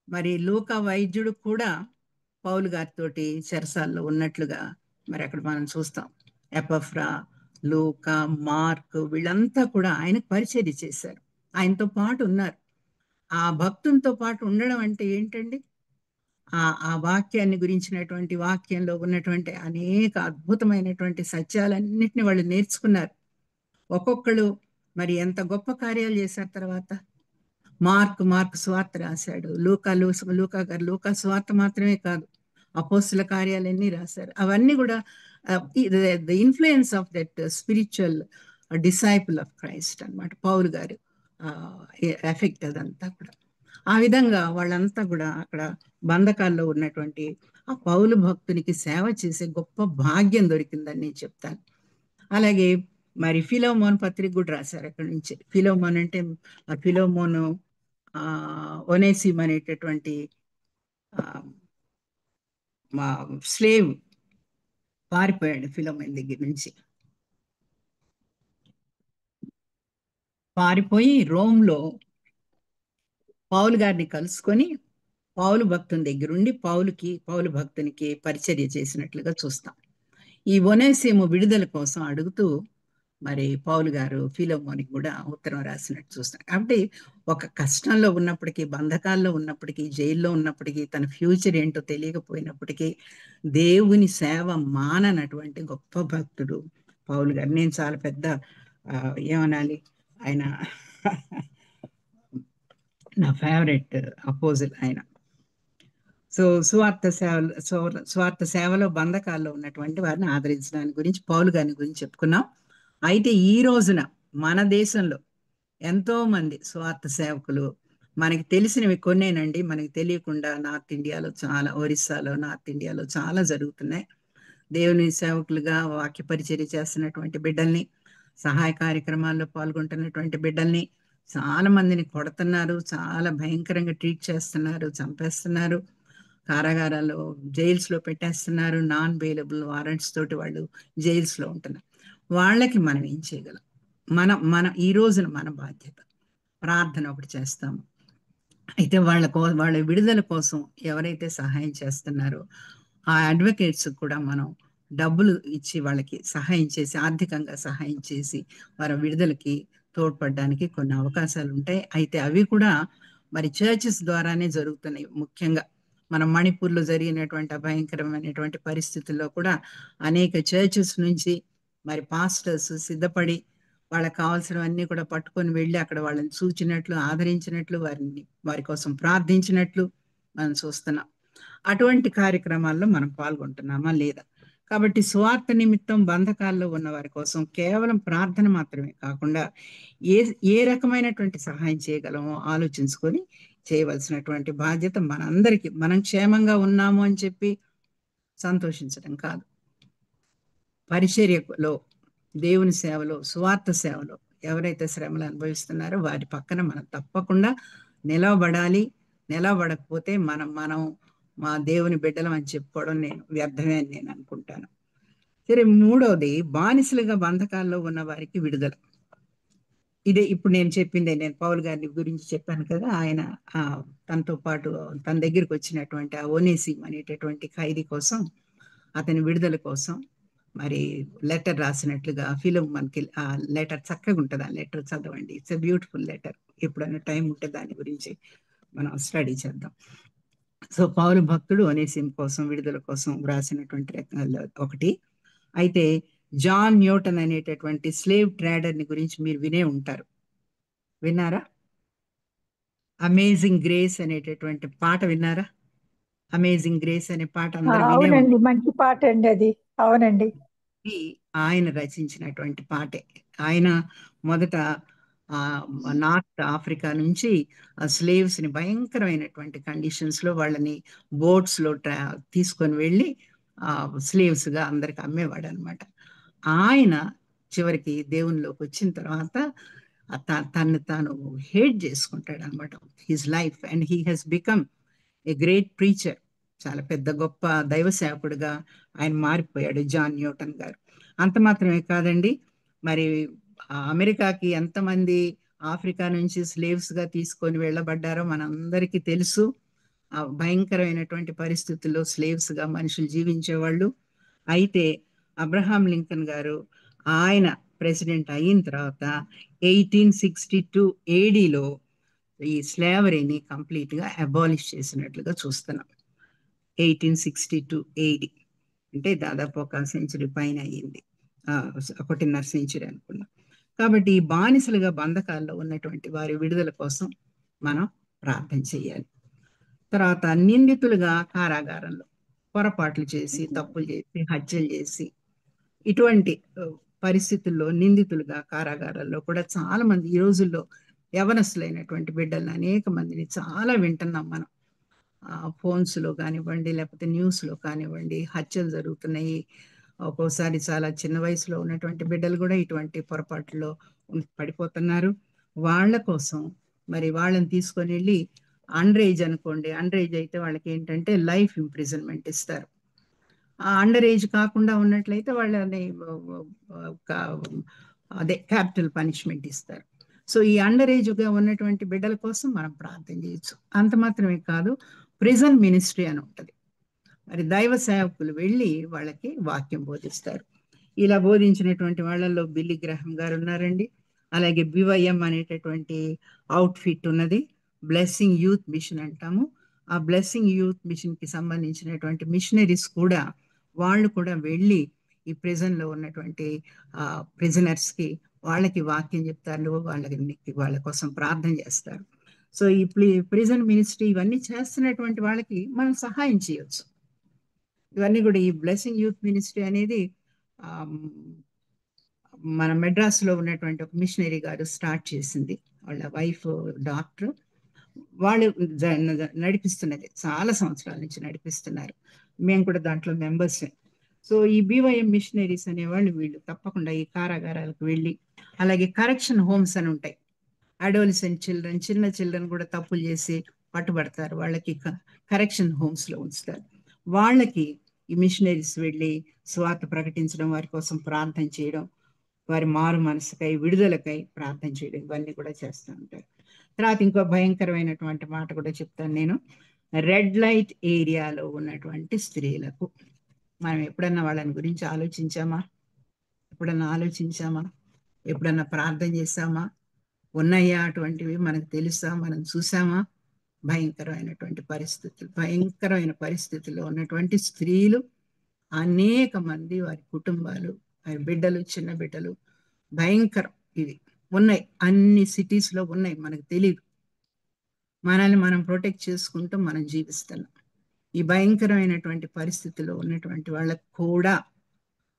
మరి లూకా వైద్యుడు కూడా పౌలు గారితోటి చెరసాల్లో ఉన్నట్లుగా మరి అక్కడ మనం చూస్తాం. ఎపఫ్రా, లూకా, మార్క్ వీళ్ళంతా కూడా ఆయనకు పరిచర్య చేశారు, ఆయనతో పాటు ఉన్నారు. ఆ భక్తునితో పాటు ఉండడం అంటే ఏంటండి? ఆ వాక్యాన్ని గురించినటువంటి, వాక్యంలో ఉన్నటువంటి అనేక అద్భుతమైనటువంటి సత్యాలన్నిటిని వాళ్ళు నేర్చుకున్నారు. ఒక్కొక్కళ్ళు మరి ఎంత గొప్ప కార్యాలు చేశారు. తర్వాత మార్క్ సువార్త రాశాడు. లూకా గారు లూకా సువార్త మాత్రమే కాదు, అపోస్తుల కార్యాలన్నీ రాశారు. అవన్నీ కూడా the influence of that spiritual disciple of Christ అనమాట. పౌలు గారు ఎఫెక్ట్ అదంతా కూడా. ఆ విధంగా వాళ్ళంతా కూడా అక్కడ బంధకాల్లో ఉన్నటువంటి ఆ పౌలు భక్తునికి సేవ చేసే గొప్ప భాగ్యం దొరికిందని నేను చెప్తాను. అలాగే మరి ఫిలోమోన్ పత్రిక కూడా రాశారు అక్కడి నుంచి. ఫిలోమోన్ అంటే ఆ ఫిలోమోను ఒనేసిమ్ అనేటటువంటి ఆ, మా స్లేవ్ పారిపోయాడు ఫిలోమోన్ దగ్గర నుంచి. పారిపోయి రోమ్లో పౌలు గారిని కలుసుకొని పౌలు భక్తుని దగ్గరుండి పౌలు భక్తునికి పరిచర్య చేసినట్లుగా చూస్తాం. ఈ ఒనేసిము విడుదల కోసం అడుగుతూ మరి పౌలు గారు ఫిలోమోనికి కూడా ఉత్తరం రాసినట్టు చూస్తాం. కాబట్టి ఒక కష్టంలో ఉన్నప్పటికీ, బంధకాల్లో ఉన్నప్పటికీ, జైల్లో ఉన్నప్పటికీ, తన ఫ్యూచర్ ఏంటో తెలియకపోయినప్పటికీ దేవుని సేవ మాననటువంటి గొప్ప భక్తుడు పౌలు గారు. నేను చాలా పెద్ద ఏమనాలి, ఆయన నా ఫేవరెట్ అపోజిల్ ఆయన. సో స్వార్థ సేవలో బంధకాల్లో ఉన్నటువంటి వారిని ఆదరించడానికి గురించి పౌలు గారి గురించి చెప్పుకున్నాం. అయితే ఈ రోజున మన దేశంలో ఎంతో మంది స్వార్థ సేవకులు, మనకి తెలిసినవి కొన్నేనండి, మనకి తెలియకుండా నార్త్ ఇండియాలో చాలా, ఒరిస్సాలో నార్త్ ఇండియాలో చాలా జరుగుతున్నాయి. దేవుని సేవకులుగా వాక్య పరిచర్య చేస్తున్నటువంటి బిడ్డల్ని, సహాయ కార్యక్రమాల్లో పాల్గొంటున్నటువంటి బిడ్డల్ని చాలా మందిని కొడుతున్నారు, చాలా భయంకరంగా ట్రీట్ చేస్తున్నారు, చంపేస్తున్నారు, కారాగారాల్లో జైల్స్లో పెట్టేస్తున్నారు, నాన్ బెయిలబుల్ వారెంట్స్ తోటి వాళ్ళు జైల్స్లో ఉంటున్నారు. వాళ్ళకి మనం ఏం చేయగలం? మనం ఈ రోజున మన బాధ్యత ప్రార్థన ఒకటి చేస్తాము. అయితే వాళ్ళ విడుదల కోసం ఎవరైతే సహాయం చేస్తున్నారో ఆ అడ్వకేట్స్ కూడా మనం డబ్బులు ఇచ్చి వాళ్ళకి సహాయం చేసి, ఆర్థికంగా సహాయం చేసి వారి విడుదలకి తోడ్పడడానికి కొన్ని అవకాశాలు ఉంటాయి. అయితే అవి కూడా మరి చర్చెస్ ద్వారానే జరుగుతున్నాయి. ముఖ్యంగా మన మణిపూర్లో జరిగినటువంటి అభయంకరమైనటువంటి పరిస్థితుల్లో కూడా అనేక చర్చెస్ నుంచి మరి పాస్టర్స్ సిద్ధపడి వాళ్ళకి కావాల్సినవన్నీ కూడా పట్టుకొని వెళ్ళి అక్కడ వాళ్ళని చూచినట్లు, ఆదరించినట్లు, వారి కోసం ప్రార్థించినట్లు మనం చూస్తున్నాం. అటువంటి కార్యక్రమాల్లో మనం పాల్గొంటున్నామా లేదా? కాబట్టి స్వార్థ నిమిత్తం బంధకాల్లో ఉన్న వారి కోసం కేవలం ప్రార్థన మాత్రమే కాకుండా ఏ ఏ రకమైనటువంటి సహాయం చేయగలమో ఆలోచించుకొని చేయవలసినటువంటి బాధ్యత మనందరికీ. మనం క్షేమంగా ఉన్నాము అని చెప్పి సంతోషించడం కాదు, పరిచర్యలో, దేవుని సేవలో, సువార్త సేవలో ఎవరైతే శ్రమలు అనుభవిస్తున్నారో వారి పక్కన మనం తప్పకుండా నిలవబడాలి. నిలవబడకపోతే మనం మా దేవుని బిడ్డలం అని చెప్పుకోవడం వ్యర్థమే అని నేను అనుకుంటాను. సరే, మూడవది బానిసలుగా బంధకాల్లో ఉన్న వారికి విడుదల. ఇదే ఇప్పుడు నేను చెప్పిందే. నేను పౌలు గారి గురించి చెప్పాను కదా, ఆయన తనతో పాటు తన దగ్గరికి వచ్చినటువంటి ఆ ఒనేసిమ్ అనేటటువంటి ఖైదీ కోసం, అతని విడుదల కోసం మరి లెటర్ రాసినట్లుగా ఫిలోమోన్కి. ఆ లెటర్ చక్కగా ఉంటుంది, ఆ లెటర్ చదవండి. It's a beautiful letter. ఎప్పుడైనా టైం ఉంటే దాని గురించి మనం స్టడీ చేద్దాం. సో పౌలు భక్తుడు ఒనేసిమ్ కోసం, విడుదల కోసం వ్రాసినటువంటి ఒకటి. అయితే జాన్ న్యూటన్ అనేటటువంటి స్లేవ్ ట్రేడర్ని గురించి మీరు వినే ఉంటారు. విన్నారా? అమేజింగ్ గ్రేస్ అనేటటువంటి పాట విన్నారా? అమేజింగ్ గ్రేస్ అనే పాట అందరూ వినే అవునండి, ఉంటారు. మంచి పాట అండి అది. అవునండి. ఆయన రచించినటువంటి పాటే. ఆయన మొదట నార్త్ ఆఫ్రికా నుంచి స్లేవ్స్ ని భయంకరమైనటువంటి కండిషన్స్ లో వాళ్ళని బోట్స్ లో తీసుకొని వెళ్ళి స్లేవ్స్ గా అందరికి అమ్మేవాడు అనమాట. ఆయన చివరికి దేవునిలోకి వచ్చిన తర్వాత తను తాను హేట్ చేసుకుంటాడు అనమాట, his life, and he has become a great preacher. చాలా పెద్ద గొప్ప దైవ సేవకుడుగా ఆయన మారిపోయాడు జాన్ న్యూటన్ గారు. అంత మాత్రమే కాదండి, మరి అమెరికాకి ఎంతమంది ఆఫ్రికా నుంచి స్లేవ్స్ గా తీసుకొని వెళ్ళబడ్డారో మనందరికీ తెలుసు. ఆ భయంకరమైనటువంటి పరిస్థితుల్లో స్లేవ్స్ గా మనుషులు జీవించేవాళ్ళు. అయితే అబ్రహాం లింకన్ గారు ఆయన ప్రెసిడెంట్ అయిన తర్వాత 1862 ఏడీలో ఈ స్లేవరీని కంప్లీట్ గా అబాలిష్ చేసినట్లుగా చూస్తున్నాం. 1862 ఏడి అంటే దాదాపు ఒక సెంచరీ పైన అయ్యింది, 1.5 సెంచరీ అనుకున్నాం. కాబట్టి ఈ బానిసలుగా బంధకాల్లో ఉన్నటువంటి వారి విడుదల కోసం మనం ప్రార్థన చేయాలి. తర్వాత నిందితులుగా కారాగారంలో పొరపాట్లు చేసి, తప్పులు చేసి, హత్యలు చేసి, ఇటువంటి పరిస్థితుల్లో నిందితులుగా కారాగారాల్లో కూడా చాలా మంది ఈ రోజుల్లో యవనస్తులైనటువంటి బిడ్డలను అనేక మందిని చాలా వింటున్నాం మనం. ఫోన్స్లో కానివ్వండి, లేకపోతే న్యూస్లో కానివ్వండి, హత్యలు జరుగుతున్నాయి. ఒక్కోసారి చాలా చిన్న వయసులో ఉన్నటువంటి బిడ్డలు కూడా ఇటువంటి పొరపాట్లలో పడిపోతున్నారు. వాళ్ళ కోసం మరి వాళ్ళని తీసుకొని వెళ్ళి అండర్ ఏజ్ అనుకోండి, అండర్ ఏజ్ అయితే వాళ్ళకి ఏంటంటే లైఫ్ ఇంప్రిజన్మెంట్ ఇస్తారు. ఆ అండర్ ఏజ్ కాకుండా ఉన్నట్లయితే వాళ్ళని అదే క్యాపిటల్ పనిష్మెంట్ ఇస్తారు. సో ఈ అండర్ ఏజ్గా ఉన్నటువంటి బిడ్డల కోసం మనం ప్రార్థన చేయొచ్చు. అంత మాత్రమే కాదు, ప్రిజన్ మినిస్ట్రీ అని ఉంటుంది. మరి దైవ సేవకులు వెళ్ళి వాళ్ళకి వాక్యం బోధిస్తారు. ఇలా బోధించినటువంటి వాళ్ళల్లో బిల్లీ గ్రహం గారు ఉన్నారండి. అలాగే బివైఎం అనేటటువంటి అవుట్ఫిట్ ఉన్నది. బ్లెస్సింగ్ యూత్ మిషన్ అంటాము. ఆ బ్లెస్సింగ్ యూత్ మిషన్కి సంబంధించినటువంటి మిషనరీస్ కూడా వాళ్ళు కూడా వెళ్ళి ఈ ప్రిజన్లో ఉన్నటువంటి ప్రిజనర్స్కి వాళ్ళకి వాక్యం చెప్తారు, వాళ్ళ కోసం ప్రార్థన చేస్తారు. సో ఈ ప్రిజన్ మినిస్ట్రీ ఇవన్నీ చేస్తున్నటువంటి వాళ్ళకి మనం సహాయం చేయొచ్చు. ఇవన్నీ కూడా ఈ బ్లెస్సింగ్ యూత్ మినిస్ట్రీ అనేది మన మెడ్రాస్లో ఉన్నటువంటి ఒక మిషనరీ గారు స్టార్ట్ చేసింది. వాళ్ళ వైఫ్ డాక్టర్, వాళ్ళు నడిపిస్తున్నది, చాలా సంవత్సరాల నుంచి నడిపిస్తున్నారు. మేము కూడా దాంట్లో మెంబర్స్. సో ఈ బీవైఎం మిషనరీస్ అనేవాళ్ళు వీళ్ళు తప్పకుండా ఈ కారాగారాలకు వెళ్ళి, అలాగే కరెక్షన్ హోమ్స్ అని ఉంటాయి. అడోలసెంట్ చిల్డ్రన్, చిన్న చిల్డ్రన్ కూడా తప్పులు చేసి పట్టుబడతారు, వాళ్ళకి కరెక్షన్ హోమ్స్లో ఉంచుతారు. వాళ్ళకి ఈ మిషనరీస్ వెళ్ళి స్వార్థ ప్రకటించడం, వారి కోసం ప్రార్థన చేయడం, వారి మారు మనసుకై విడుదలకై ప్రార్థన చేయడం, ఇవన్నీ కూడా చేస్తూ ఉంటారు. తర్వాత ఇంకో భయంకరమైనటువంటి మాట కూడా చెప్తాను నేను. రెడ్ లైట్ ఏరియాలో ఉన్నటువంటి స్త్రీలకు మనం ఎప్పుడన్నా వాళ్ళని గురించి ఆలోచించామా? ఎప్పుడన్నా ప్రార్థన చేశామా? ఉన్నాయా అటువంటివి? మనకు తెలుసా? మనం చూసామా? భయంకరమైన పరిస్థితుల్లో ఉన్నటువంటి స్త్రీలు అనేక మంది, వారి కుటుంబాలు, వారి బిడ్డలు, చిన్న బిడ్డలు, భయంకరం ఇవి ఉన్నాయి. అన్ని సిటీస్లో ఉన్నాయి, మనకు తెలియదు. మనల్ని మనం ప్రొటెక్ట్ చేసుకుంటూ మనం జీవిస్తున్నాం. ఈ భయంకరమైనటువంటి పరిస్థితుల్లో ఉన్నటువంటి వాళ్ళకు కూడా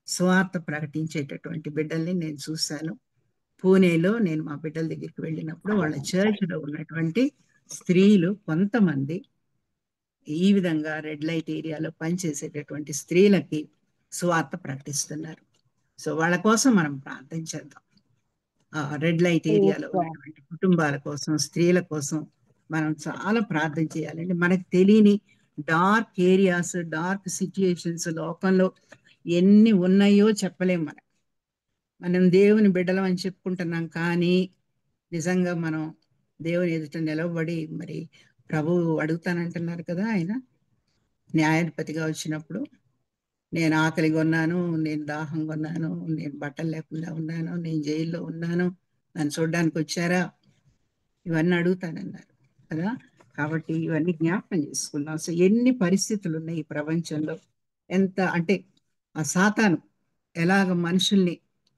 స్వార్థ ప్రకటించేటటువంటి బిడ్డల్ని నేను చూశాను. పూణేలో నేను మా బిడ్డల దగ్గరికి వెళ్ళినప్పుడు వాళ్ళ చర్చ్లో ఉన్నటువంటి స్త్రీలు కొంతమంది ఈ విధంగా రెడ్ లైట్ ఏరియాలో పనిచేసేటటువంటి స్త్రీలకి స్వార్థ ప్రకటిస్తున్నారు. సో వాళ్ళ కోసం మనం ప్రార్థన చేద్దాం. రెడ్ లైట్ ఏరియాలో ఉన్నటువంటి కుటుంబాల కోసం, స్త్రీల కోసం మనం చాలా ప్రార్థన చేయాలండి. మనకు తెలియని డార్క్ ఏరియాస్, డార్క్ సిచ్యుయేషన్స్ లోకంలో ఎన్ని ఉన్నాయో చెప్పలేం. మనం దేవుని బిడ్డలం అని చెప్పుకుంటున్నాం, కానీ నిజంగా మనం దేవుని ఎదుట నిలవబడి మరి ప్రభువు అడుగుతానంటున్నారు కదా, ఆయన న్యాయాధిపతిగా వచ్చినప్పుడు, నేను ఆకలిగా ఉన్నాను, నేను దాహంగా ఉన్నాను, నేను బట్టలు లేకుండా ఉన్నాను, నేను జైల్లో ఉన్నాను, నన్ను చూడడానికి వచ్చారా, ఇవన్నీ అడుగుతానన్నారు కదా. కాబట్టి ఇవన్నీ జ్ఞాపకం చేసుకుందాం. అసలు ఎన్ని పరిస్థితులు ఉన్నాయి ఈ ప్రపంచంలో. ఎంత అంటే ఆ సాతాను ఎలాగ మనుషుల్ని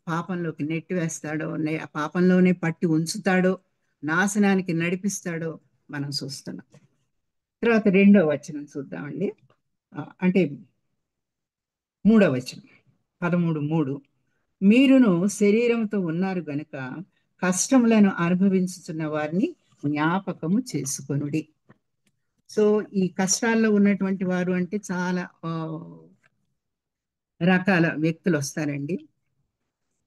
పాపంలోకి నెట్టివేస్తాడో, ఆ పాపంలోనే పట్టి ఉంచుతాడో, నాశనానికి నడిపిస్తాడో మనం చూస్తున్నాం. తర్వాత 2వ వచనం చూద్దామండి. అంటే 3వ వచనం, 13:3, మీరును శరీరంతో ఉన్నారు గనుక కష్టములను అనుభవించుతున్న వారిని జ్ఞాపకము చేసుకొనుడి. సో ఈ కష్టాల్లో ఉన్నటువంటి వారు అంటే చాలా రకాల వ్యక్తులు వస్తారండి.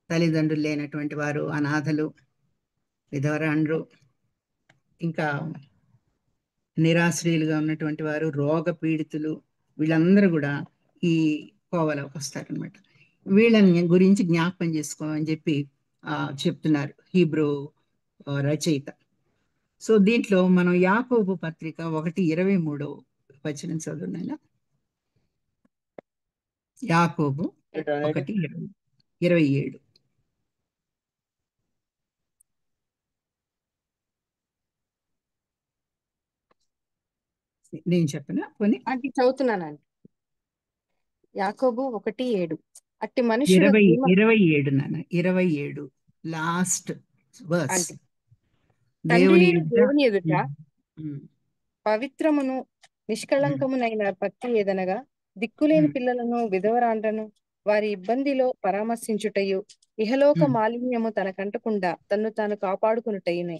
తల్లిదండ్రులు లేనటువంటి వారు, అనాథలు, విధవరాండ్రు, ఇంకా నిరాశ్రయులుగా ఉన్నటువంటి వారు, రోగ పీడితులు, వీళ్ళందరూ కూడా ఈ కోవలోకి వస్తారనమాట. వీళ్ళని గురించి జ్ఞాపకం చేసుకోమని చెప్పి చెప్తున్నారు హీబ్రూ రచయిత. సో దీంట్లో మనం యాకోబు పత్రిక 1:23 చదువునైనా. యాకోబు 1:27. నేను చెప్పనా కొని? అది చదువుతున్నానండి. యాకోబు 1:7. అట్టి మనుషుడు 27 నాన్న, 27 లాస్ట్ వర్స్. దేవుని ఎదుట పవిత్రమును నిష్కళంకమునైన భక్తి ఏదనగా దిక్కులేని పిల్లలను, విధవరాండ్రను వారి ఇబ్బందిలో పరామర్శించుటయు, ఇహలోక మాలిన్యము తనకంటకుండా తన్ను తాను కాపాడుకునుటయునే.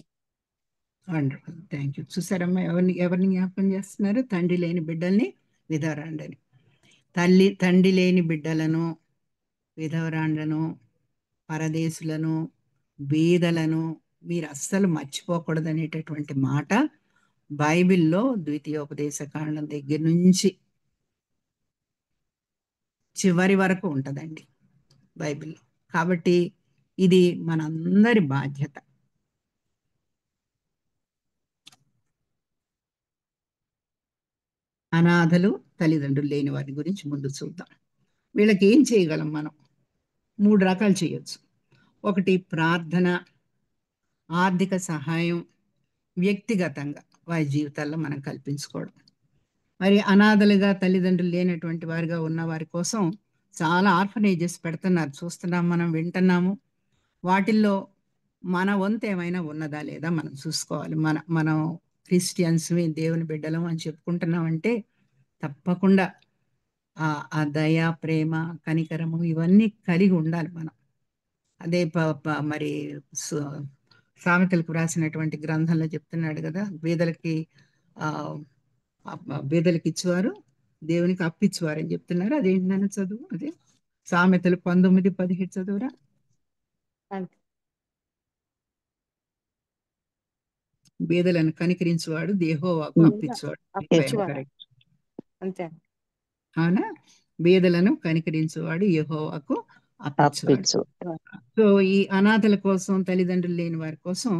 Wonderful, thank you. చూసారమ్మా, ఎవరిని జ్ఞాపకం చేస్తున్నారు? తండ్రి లేని బిడ్డల్ని, విధవరాండని. తండ్రి లేని బిడ్డలను, విధవరాండ్లను, పరదేశులను, బీదలను మీరు అస్సలు మర్చిపోకూడదు అనేటటువంటి మాట బైబిల్లో ద్వితీయోపదేశ కాండం దగ్గర నుంచి చివరి వరకు ఉంటుందండి బైబిల్లో. కాబట్టి ఇది మనందరి బాధ్యత. అనాథలు, తల్లిదండ్రులు లేని వారి గురించి ముందు చూద్దాం. వీళ్ళకి ఏం చేయగలం మనం? 3 రకాలు చేయొచ్చు. ఒకటి ప్రార్థన, ఆర్థిక సహాయం, వ్యక్తిగతంగా వారి జీవితాల్లో మనం కల్పించుకోవడం. మరి అనాథలుగా, తల్లిదండ్రులు లేనటువంటి వారిగా ఉన్న వారి కోసం చాలా ఆర్ఫనేజెస్ పెడుతున్నారు, చూస్తున్నాం, మనం వింటున్నాము. వాటిల్లో మన వంతు ఏమైనా ఉన్నదా లేదా మనం చూసుకోవాలి. మనం క్రిస్టియన్స్, దేవుని బిడ్డలం అని చెప్పుకుంటున్నామంటే తప్పకుండా ఆ దయ, ప్రేమ, కనికరము ఇవన్నీ కలిగి ఉండాలి మనం. అదే మరి సామెతలకు రాసినటువంటి గ్రంథంలో చెప్తున్నాడు కదా, బీదలకి ఇచ్చేవారు దేవునికి అప్పిచ్చేవారు అని చెప్తున్నారు. అదేంటి నన్ను చదువు, అదే సామెతలు 19:17 చదువురా. బీదలను కనికరించేవాడు యెహోవాకు అప్పిచ్చేవాడు. అప్పిచ్చువాడు. అంతే. అవునా? బీదలను కనికరించేవాడు యెహోవాకు అప్పిచ్చేవాడు. సో ఈ అనాథల కోసం, తల్లిదండ్రులు లేని వారి కోసం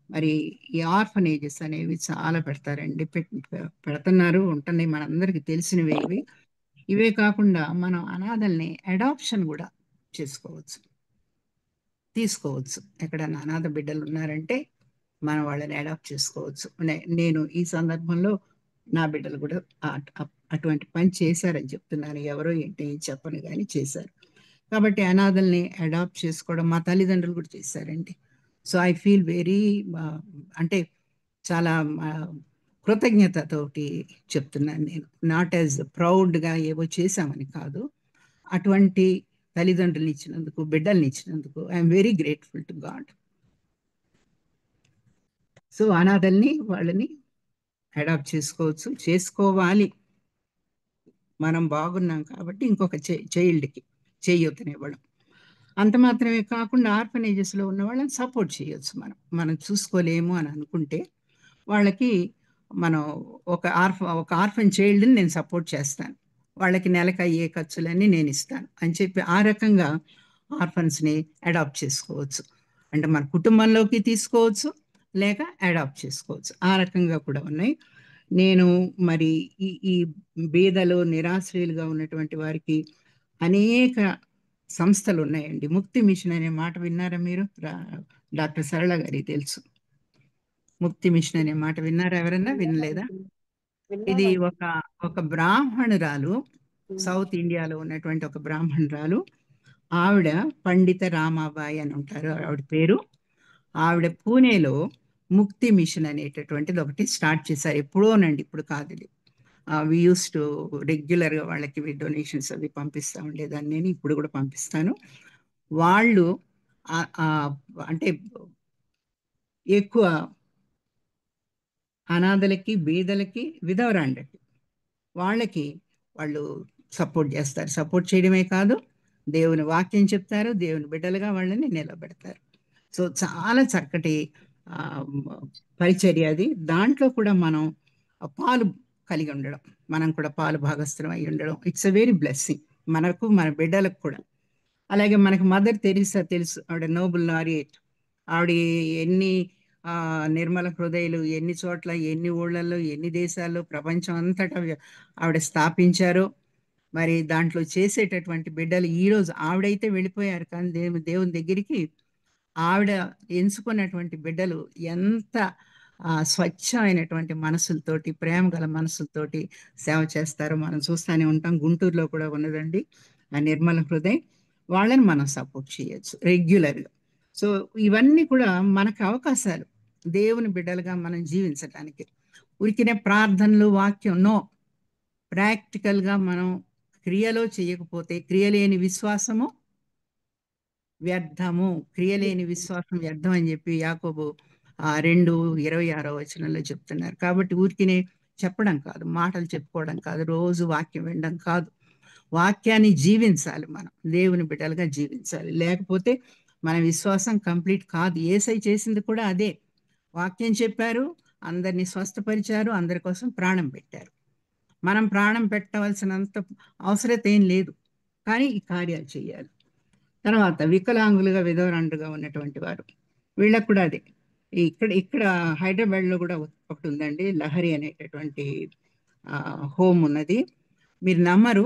మరి ఈ ఆర్ఫనేజెస్ అనేవి చాలా పెడతారండి, పెడుతున్నారు, ఉంటున్నాయి, మనందరికి తెలిసినవి ఇవి. ఇవే కాకుండా మనం అనాథల్ని అడాప్షన్ కూడా తీసుకోవచ్చు. ఎక్కడన్నా అనాథ బిడ్డలు ఉన్నారంటే మనం వాళ్ళని అడాప్ట్ చేసుకోవచ్చు. నేను ఈ సందర్భంలో నా బిడ్డలు కూడా అటువంటి పని చేశారని చెప్తున్నాను. ఎవరో ఏంటి చెప్పను కానీ చేశారు. కాబట్టి అనాథల్ని అడాప్ట్ చేసుకోవడం మా తల్లిదండ్రులు కూడా చేశారండి. సో ఐ ఫీల్ వెరీ, అంటే చాలా కృతజ్ఞతతోటి చెప్తున్నాను నేను. నాట్ యాజ్ ప్రౌడ్గా ఏవో చేశామని కాదు, అటువంటి తల్లిదండ్రులు ఇచ్చినందుకు, బిడ్డల్ని ఇచ్చినందుకు I'm very grateful to God. So అనాథల్ని, వాళ్ళని అడాప్ట్ చేసుకోవాలి. మనం బాగున్నాం కాబట్టి ఇంకొక చైల్డ్కి చేయూతనివ్వడం. అంత మాత్రమే కాకుండా ఆర్ఫనేజెస్లో ఉన్న వాళ్ళని సపోర్ట్ చేయొచ్చు. మనం చూసుకోలేము అని అనుకుంటే వాళ్ళకి మనం ఒక ఆర్ఫన్ చైల్డ్ని నేను సపోర్ట్ చేస్తాను, వాళ్ళకి నెలకు అయ్యే ఖర్చులన్నీ నేను ఇస్తాను అని చెప్పి ఆ రకంగా ఆర్ఫన్స్ని అడాప్ట్ చేసుకోవచ్చు. అంటే మన కుటుంబంలోకి తీసుకోవచ్చు, లేక అడాప్ట్ చేసుకోవచ్చు. ఆ రకంగా కూడా ఉన్నాయి. నేను మరి ఈ బీదలు, నిరాశ్రయులుగా ఉన్నటువంటి వారికి అనేక సంస్థలు ఉన్నాయండి. ముక్తి మిషన్ అనే మాట విన్నారా మీరు? డాక్టర్ సరళ గారికి తెలుసు. ముక్తి మిషన్ అనే మాట విన్నారా? ఎవరన్నా వినలేదా? ఇది ఒక బ్రాహ్మణురాలు, సౌత్ ఇండియాలో ఉన్నటువంటి ఒక బ్రాహ్మణురాలు. ఆవిడ పండిత రామాబాయి అని ఉంటారు ఆవిడ పేరు. ఆవిడ పూణేలో ముక్తి మిషన్ అనేటటువంటిది ఒకటి స్టార్ట్ చేశారు. ఎప్పుడోనండి, ఇప్పుడు కాదు ఇది. వి యూస్ టు రెగ్యులర్గా వాళ్ళకి డొనేషన్స్ అవి పంపిస్తూ ఉండేదాన్ని నేను, ఇప్పుడు కూడా పంపిస్తాను. వాళ్ళు అంటే ఎక్కువ అనాథలకి, బీదలకి, విధవరాండ్లకి వాళ్ళకి వాళ్ళు సపోర్ట్ చేస్తారు. సపోర్ట్ చేయడమే కాదు, దేవుని వాక్యం చెప్తారు, దేవుని బిడ్డలుగా వాళ్ళని నిలబెడతారు. సో చాలా చక్కటి పరిచర్య అది. దాంట్లో కూడా మనం పాలు కలిగి ఉండడం, మనం కూడా పాలు భాగస్థలం అయి ఉండడం, ఇట్స్ అ వెరీ బ్లెస్సింగ్ మనకు, మన బిడ్డలకు కూడా. అలాగే మనకు మదర్ తెరీసా తెలుసు, ఆవిడ నోబుల్ లారియట్. ఆవిడ ఎన్ని నిర్మల హృదయాలు ఎన్ని చోట్ల, ఎన్ని ఊళ్ళల్లో, ఎన్ని దేశాల్లో, ప్రపంచం అంతటా ఆవిడ స్థాపించారో. మరి దాంట్లో చేసేటటువంటి బిడ్డలు ఈరోజు, ఆవిడైతే వెళ్ళిపోయారు కానీ దేవుని దగ్గరికి ఆవిడ ఎంచుకున్నటువంటి బిడ్డలు ఎంత స్వచ్ఛమైనటువంటి మనసులతోటి, ప్రేమ గల మనసులతోటి సేవ చేస్తారో మనం చూస్తూనే ఉంటాం. గుంటూరులో కూడా ఉన్నదండి ఆ నిర్మల హృదయం. వాళ్ళని మనం సపోర్ట్ చేయొచ్చు రెగ్యులర్గా. సో ఇవన్నీ కూడా మనకు అవకాశాలు దేవుని బిడ్డలుగా మనం జీవించడానికి. ఉరికినే ప్రార్థనలు, వాక్యం నో. ప్రాక్టికల్గా మనం క్రియలో చేయకపోతే, క్రియలేని విశ్వాసము వ్యర్థము, క్రియలేని విశ్వాసం వ్యర్థం అని చెప్పి యాకోబు 2:26 చెప్తున్నారు. కాబట్టి ఊరికినే చెప్పడం కాదు, మాటలు చెప్పుకోవడం కాదు, రోజు వాక్యం వినడం కాదు, వాక్యాన్ని జీవించాలి. మనం దేవుని బిడ్డలుగా జీవించాలి. లేకపోతే మన విశ్వాసం కంప్లీట్ కాదు. యేసయ్య చేసింది కూడా అదే. వాక్యం చెప్పారు, అందరినీ స్వస్థపరిచారు, అందరి కోసం ప్రాణం పెట్టారు. మనం ప్రాణం పెట్టవలసినంత అవసరత ఏం లేదు, కానీ ఈ కార్యాలు చేయాలి. తర్వాత వికలాంగులుగా విధవరాండ్రుగా ఉన్నటువంటి వారు, వీళ్ళకు కూడా అదే. ఇక్కడ హైదరాబాద్లో కూడా ఒకటి ఉందండి, లహరి అనేటటువంటి హోమ్ ఉన్నది. మీరు నమ్మరు,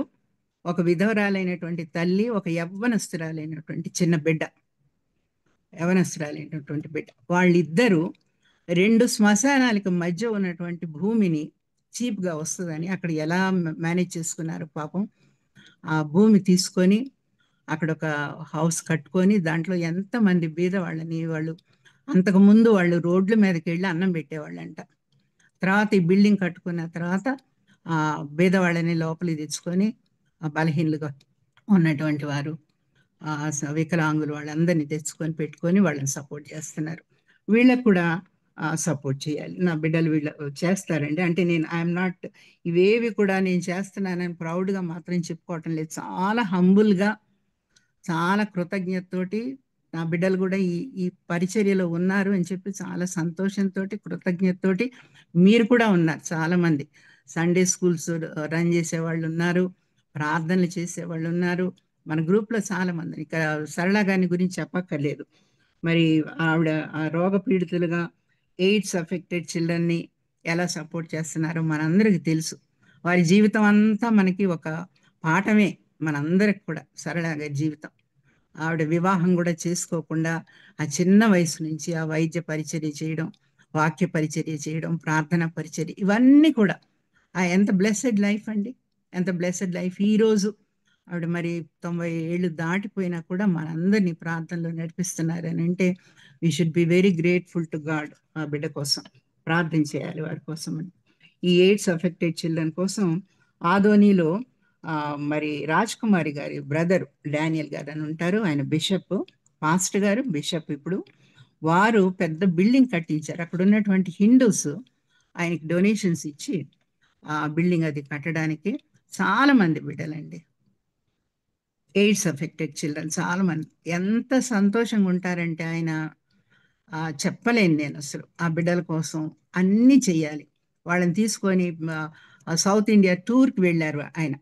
ఒక విధవరాలైనటువంటి తల్లి, ఒక యవ్వనస్తురాలైనటువంటి యవనస్తురాలైనటువంటి బిడ్డ, వాళ్ళిద్దరూ 2 శ్మశానాలకు మధ్య ఉన్నటువంటి భూమిని చీప్గా వస్తుందని అక్కడ ఎలా మేనేజ్ చేసుకున్నారు పాపం. ఆ భూమి తీసుకొని అక్కడ ఒక హౌస్ కట్టుకొని దాంట్లో ఎంతమంది బీద వాళ్ళని, వాళ్ళు అంతకుముందు వాళ్ళు రోడ్ల మీదకి వెళ్ళి అన్నం పెట్టేవాళ్ళంట. తర్వాత ఈ బిల్డింగ్ కట్టుకున్న తర్వాత బీదవాళ్ళని లోపలికి తెచ్చుకొని బలహీనలుగా ఉన్నటువంటి వారు, వికలాంగులు, వాళ్ళందరినీ తెచ్చుకొని పెట్టుకొని వాళ్ళని సపోర్ట్ చేస్తున్నారు. వీళ్ళకు కూడా సపోర్ట్ చేయాలి. నా బిడ్డలు వీళ్ళు చేస్తారండి. అంటే నేను ఐఎమ్ నాట్, ఇవేవి కూడా నేను చేస్తున్నానని ప్రౌడ్గా మాత్రం చెప్పుకోవటం లేదు. చాలా హంబుల్గా, చాలా కృతజ్ఞతతోటి నా బిడ్డలు కూడా ఈ పరిచర్యలో ఉన్నారు అని చెప్పి చాలా సంతోషంతో, కృతజ్ఞతతోటి మీరు కూడా ఉన్నారు. చాలామంది సండే స్కూల్స్ రన్ చేసేవాళ్ళు ఉన్నారు, ప్రార్థనలు చేసేవాళ్ళు ఉన్నారు. మన గ్రూప్లో చాలామంది, ఇక సరళ గారి గురించి చెప్పక్కర్లేదు. మరి ఆవిడ రోగ పీడితులుగా, ఎయిడ్స్ అఫెక్టెడ్ చిల్డ్రన్ని ఎలా సపోర్ట్ చేస్తున్నారో మనందరికీ తెలుసు. వారి జీవితం అంతా మనకి ఒక పాఠమే, మనందరికి కూడా సరళ గారి జీవితం. ఆవిడ వివాహం కూడా చేసుకోకుండా ఆ చిన్న వయసు నుంచి ఆ వైద్య పరిచర్య చేయడం, వాక్య పరిచర్య చేయడం, ప్రార్థన పరిచర్య, ఇవన్నీ కూడా ఎంత బ్లెస్సెడ్ లైఫ్ అండి, ఎంత బ్లెస్సెడ్ లైఫ్. ఈరోజు ఆవిడ మరి 90 ఏళ్ళు దాటిపోయినా కూడా మనందరినీ ప్రార్థనలో నడిపిస్తున్నారని అంటే we should be very grateful to God. ఆ బిడ్డ కోసం ప్రార్థన చేయాలి, వారి కోసం. ఈ ఎయిడ్స్ అఫెక్టెడ్ చిల్డ్రన్ కోసం ఆదోనిలో మరి రాజ్ కుమారి గారి బ్రదర్ డానియల్ గారు అని ఉంటారు, ఆయన బిషప్, పాస్టర్ గారు బిషప్. ఇప్పుడు వారు పెద్ద బిల్డింగ్ కట్టించారు. అక్కడ ఉన్నటువంటి హిందూస్ ఆయనకి డొనేషన్స్ ఇచ్చి ఆ బిల్డింగ్ అది కట్టడానికి. చాలా మంది బిడ్డలండి, ఎయిడ్స్ అఫెక్టెడ్ చిల్డ్రన్ చాలా మంది ఎంత సంతోషంగా ఉంటారంటే ఆయన చెప్పలేను నేను అసలు. ఆ బిడ్డల కోసం అన్నీ చెయ్యాలి. వాళ్ళని తీసుకొని సౌత్ ఇండియా టూర్కి వెళ్ళారు ఆయన.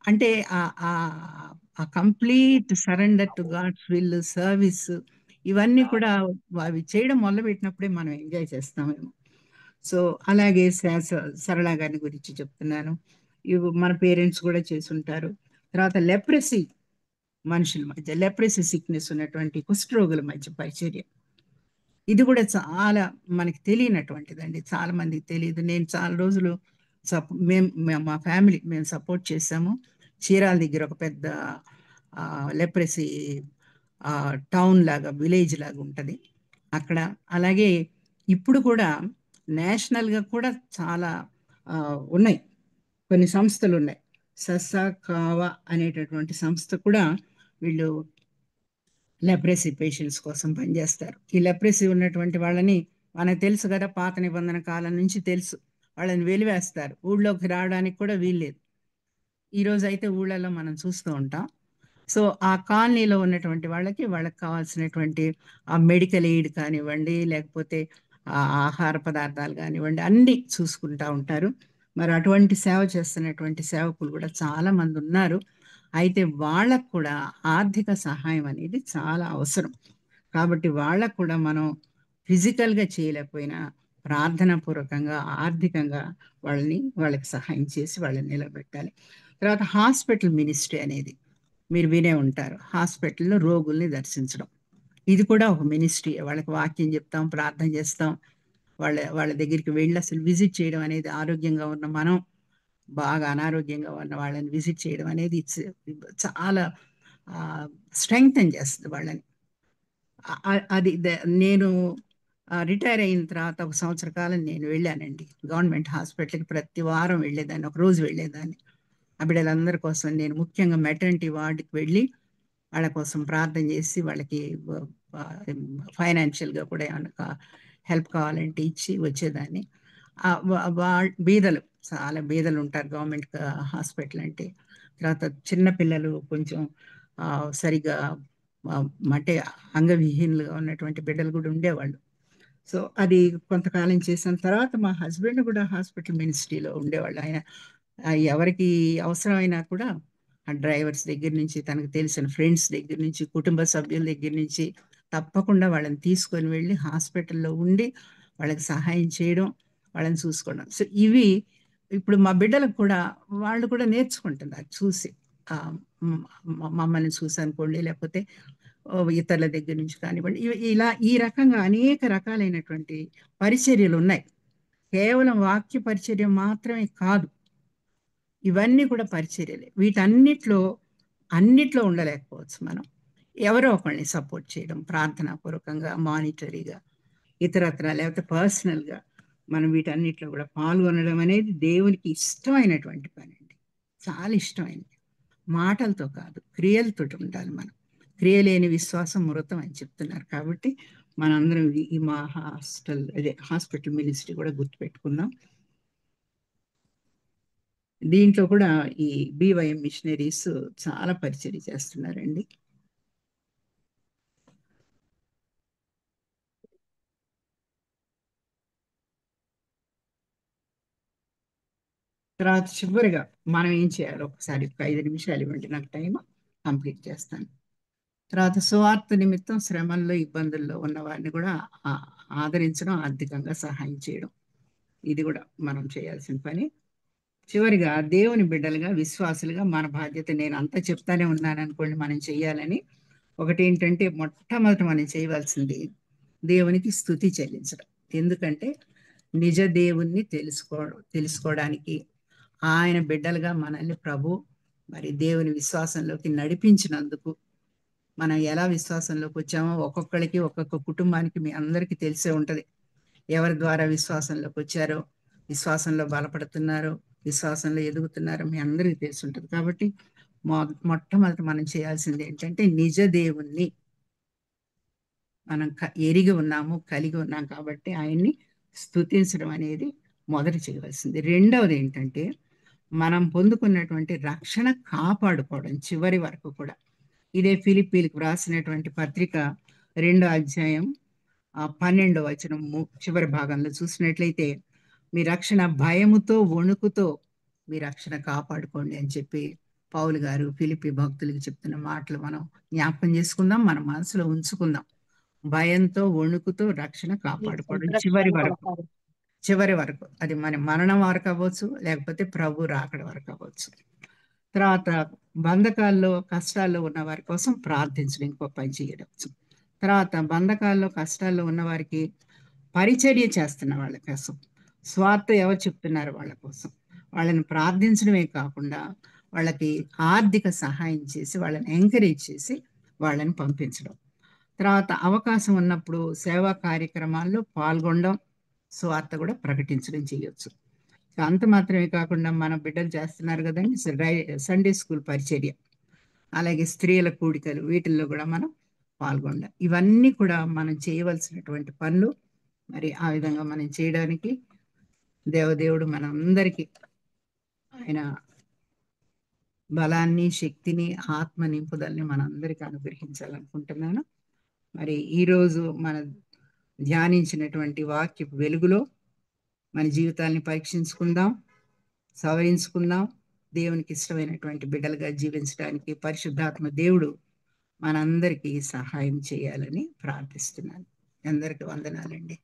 అంటే ఆ complete surrender to God's will, service, ఇవన్నీ కూడా అవి చేయడం మొదలుపెట్టినప్పుడే మనం ఎంజాయ్ చేస్తామేమో. సో అలాగే సరళ గారిని గురించి చెప్తున్నాను. ఇవి మన పేరెంట్స్ కూడా చేసుంటారు. తర్వాత లెప్రసీ మనుషుల మధ్య, లెప్రసీ సిక్నెస్ ఉన్నటువంటి కుష్ఠరోగుల మధ్య పరిచర్య, ఇది కూడా చాలా మనకి తెలియనటువంటిదండి, చాలా మందికి తెలియదు. నేను చాలా రోజులు మా ఫ్యామిలీ మేము సపోర్ట్ చేసాము. చీరాల దగ్గర ఒక పెద్ద లెప్రసీ టౌన్ లాగా, విలేజ్ లాగా ఉంటుంది అక్కడ. అలాగే ఇప్పుడు కూడా నేషనల్గా కూడా చాలా ఉన్నాయి, కొన్ని సంస్థలు ఉన్నాయి. ససాకావా అనేటటువంటి సంస్థ కూడా వీళ్ళు లెప్రసీ పేషెంట్స్ కోసం పనిచేస్తారు. ఈ లెప్రసీ ఉన్నటువంటి వాళ్ళని మనకు తెలుసు కదా, పాత నిబంధన కాలం నుంచి తెలుసు, వాళ్ళని వెలివేస్తారు, ఊళ్ళోకి రావడానికి కూడా వీల్లేదు. ఈరోజు అయితే ఊళ్ళల్లో మనం చూస్తూ ఉంటాం. సో ఆ కాలనీలో ఉన్నటువంటి వాళ్ళకి కావాల్సినటువంటి ఆ మెడికల్ ఎయిడ్ కానివ్వండి, లేకపోతే ఆహార పదార్థాలు కానివ్వండి, అన్నీ చూసుకుంటూ ఉంటారు. మరి అటువంటి సేవ చేస్తున్నటువంటి సేవకులు కూడా చాలామంది ఉన్నారు. అయితే వాళ్ళకు కూడా ఆర్థిక సహాయం అనేది చాలా అవసరం. కాబట్టి వాళ్ళకు కూడా మనం ఫిజికల్గా చేయలేకపోయినా ప్రార్థనాపూర్వకంగా, ఆర్థికంగా వాళ్ళకి సహాయం చేసి వాళ్ళని నిలబెట్టాలి. తర్వాత హాస్పిటల్ మినిస్ట్రీ అనేది మీరు వినే ఉంటారు. హాస్పిటల్లో రోగుల్ని దర్శించడం, ఇది కూడా ఒక మినిస్ట్రీ. వాళ్ళకి వాక్యం చెప్తాం, ప్రార్థన చేస్తాం, వాళ్ళ దగ్గరికి వెళ్ళి అసలు విజిట్ చేయడం అనేది, ఆరోగ్యంగా ఉన్న మనం బాగా అనారోగ్యంగా ఉన్న వాళ్ళని విజిట్ చేయడం అనేది చాలా స్ట్రెంగ్తన్ చేస్తుంది వాళ్ళని. అది నేను రిటైర్ అయిన తర్వాత 1 సంవత్సర కాలం నేను వెళ్ళానండి గవర్నమెంట్ హాస్పిటల్కి. ప్రతి వారం వెళ్ళేదాన్ని, ఒక రోజు వెళ్ళేదాన్ని. ఆ బిడ్డలందరి కోసం నేను ముఖ్యంగా మెటర్నిటీ వార్డుకి వెళ్ళి వాళ్ళ కోసం ప్రార్థన చేసి, వాళ్ళకి ఫైనాన్షియల్గా కూడా ఏమన్నా హెల్ప్ కావాలంటే ఇచ్చి వచ్చేదాన్ని. బీదలు చాలా బీదలు ఉంటారు గవర్నమెంట్ హాస్పిటల్ అంటే. తర్వాత చిన్న పిల్లలు కొంచెం సరిగా అంటే అంగవిహీనులుగా ఉన్నటువంటి బిడ్డలు కూడా ఉండేవాళ్ళు. సో అది కొంతకాలం చేసిన తర్వాత మా హస్బెండ్ కూడా హాస్పిటల్ మినిస్ట్రీలో ఉండేవాళ్ళు. ఆయన ఎవరికి అవసరమైనా కూడా ఆ డ్రైవర్స్ దగ్గర నుంచి, తనకు తెలిసిన ఫ్రెండ్స్ దగ్గర నుంచి, కుటుంబ సభ్యుల దగ్గర నుంచి తప్పకుండా వాళ్ళని తీసుకొని వెళ్ళి హాస్పిటల్లో ఉండి వాళ్ళకి సహాయం చేయడం, వాళ్ళని చూసుకోవడం. సో ఇవి ఇప్పుడు మా బిడ్డలకు కూడా వాళ్ళు కూడా నేర్చుకుంటున్నారు చూసి. మమ్మల్ని చూసి అనుకోండి, లేకపోతే ఇతరుల దగ్గర నుంచి కానివ్వండి. ఇలా ఈ రకంగా అనేక రకాలైనటువంటి పరిచర్యలు ఉన్నాయి. కేవలం వాక్య పరిచర్య మాత్రమే కాదు, ఇవన్నీ కూడా పరిచర్యలే. అన్నిట్లో ఉండలేకపోవచ్చు మనం. ఎవరో ఒకరిని సపోర్ట్ చేయడం, ప్రార్థనాపూర్వకంగా, మానిటరీగా, ఇతరత్ర లేకపోతే పర్సనల్గా మనం వీటన్నిటిలో కూడా పాల్గొనడం అనేది దేవునికి ఇష్టమైనటువంటి పని అండి. చాలా ఇష్టమైనది. మాటలతో కాదు, క్రియలతో ఉండాలి మనం. క్రియ లేని విశ్వాసం మృతం అని చెప్తున్నారు. కాబట్టి మనందరం ఈ మా హాస్పిటల్ మినిస్ట్రీ కూడా గుర్తుపెట్టుకుందాం. దీంట్లో కూడా ఈ BYM మిషనరీస్ చాలా పరిచర్య చేస్తున్నారండి. తర్వాత చివరిగా మనం ఏం చేయాలి ఒకసారి 5 నిమిషాలు ఇవ్వండి, నాకు టైం కంప్లీట్ చేస్తాను. తర్వాత సువార్త నిమిత్తం శ్రమల్లో, ఇబ్బందుల్లో ఉన్న వారిని కూడా ఆదరించడం, ఆర్థికంగా సహాయం చేయడం, ఇది కూడా మనం చేయాల్సిన పని. చివరిగా దేవుని బిడ్డలుగా, విశ్వాసులుగా మన బాధ్యత. నేను అంతా చెప్తానే ఉన్నాను అనుకోండి మనం చెయ్యాలని. ఒకటి ఏంటంటే, మొట్టమొదట మనం చేయవలసింది దేవునికి స్తుతి చెల్లించడం. ఎందుకంటే నిజ దేవుణ్ణి తెలుసుకోవడానికి ఆయన బిడ్డలుగా మనల్ని ప్రభు మరి దేవుని విశ్వాసంలోకి నడిపించినందుకు, మనం ఎలా విశ్వాసంలోకి వచ్చామో ఒక్కొక్కరికి, ఒక్కొక్క కుటుంబానికి మీ అందరికీ తెలిసే ఉంటుంది. ఎవరి ద్వారా విశ్వాసంలోకి వచ్చారో, విశ్వాసంలో బలపడుతున్నారో, విశ్వాసంలో ఎదుగుతున్నారో మీ అందరికీ తెలిసి ఉంటుంది. కాబట్టి మొట్టమొదటి మనం చేయాల్సింది ఏంటంటే, నిజ దేవుణ్ణి మనం ఎరిగి ఉన్నాము, కలిగి ఉన్నాం. కాబట్టి ఆయన్ని స్తుతించడం అనేది మొదటి చేయవలసింది. రెండవది ఏంటంటే, మనం పొందుకున్నటువంటి రక్షణ కాపాడుకోవడం చివరి వరకు కూడా. ఇదే ఫిలిప్పీలకు రాసినటువంటి పత్రిక 2వ అధ్యాయం 12వ వచనం చివరి భాగంలో చూసినట్లయితే, మీ రక్షణ భయముతో, వణుకుతో మీ రక్షణ కాపాడుకోండి అని చెప్పి పౌలు గారు ఫిలిప్పీ భక్తులకు చెప్తున్న మాటలు మనం జ్ఞాపకం చేసుకుందాం, మన మనసులో ఉంచుకుందాం. భయంతో, వణుకుతో రక్షణ కాపాడుకోవడం చివరి వరకు. అది మన మరణం వరకు అవ్వచ్చు, లేకపోతే ప్రభు రాకడ వరకు అవ్వచ్చు. తర్వాత బంధకాల్లో, కష్టాల్లో ఉన్న వారి కోసం ప్రార్థించడం, ఇంకో పని చేయడం. తర్వాత బంధకాల్లో, కష్టాల్లో ఉన్న వారికి పరిచర్య చేస్తున్న వాళ్ళ కోసం, స్వార్థ ఎవరు చెప్తున్నారు వాళ్ళ కోసం వాళ్ళని ప్రార్థించడమే కాకుండా వాళ్ళకి ఆర్థిక సహాయం చేసి, వాళ్ళని ఎంకరేజ్ చేసి వాళ్ళని పంపించడం. తర్వాత అవకాశం ఉన్నప్పుడు సేవా కార్యక్రమాల్లో పాల్గొనడం, స్వార్థ కూడా ప్రకటించడం చేయొచ్చు. అంత మాత్రమే కాకుండా మన బిడ్డలు చేస్తున్నారు కదండి సండే స్కూల్ పరిచర్య, అలాగే స్త్రీల కూడికలు, వీటిల్లో కూడా మనం పాల్గొందాం. ఇవన్నీ కూడా మనం చేయవలసినటువంటి పనులు. మరి ఆ విధంగా మనం చేయడానికి దేవదేవుడు మనందరికీ ఆయన బలాన్ని, శక్తిని, ఆత్మ నింపుదలని మనందరికీ అనుగ్రహించాలనుకుంటున్నాను. మరి ఈరోజు మన ధ్యానించినటువంటి వాక్య వెలుగులో మన జీవితాన్ని పరీక్షించుకుందాం, సవరించుకుందాం. దేవునికి ఇష్టమైనటువంటి బిడ్డలుగా జీవించడానికి పరిశుద్ధాత్మ దేవుడు మనందరికీ సహాయం చేయాలని ప్రార్థిస్తున్నాను. అందరికీ వందనాలండి.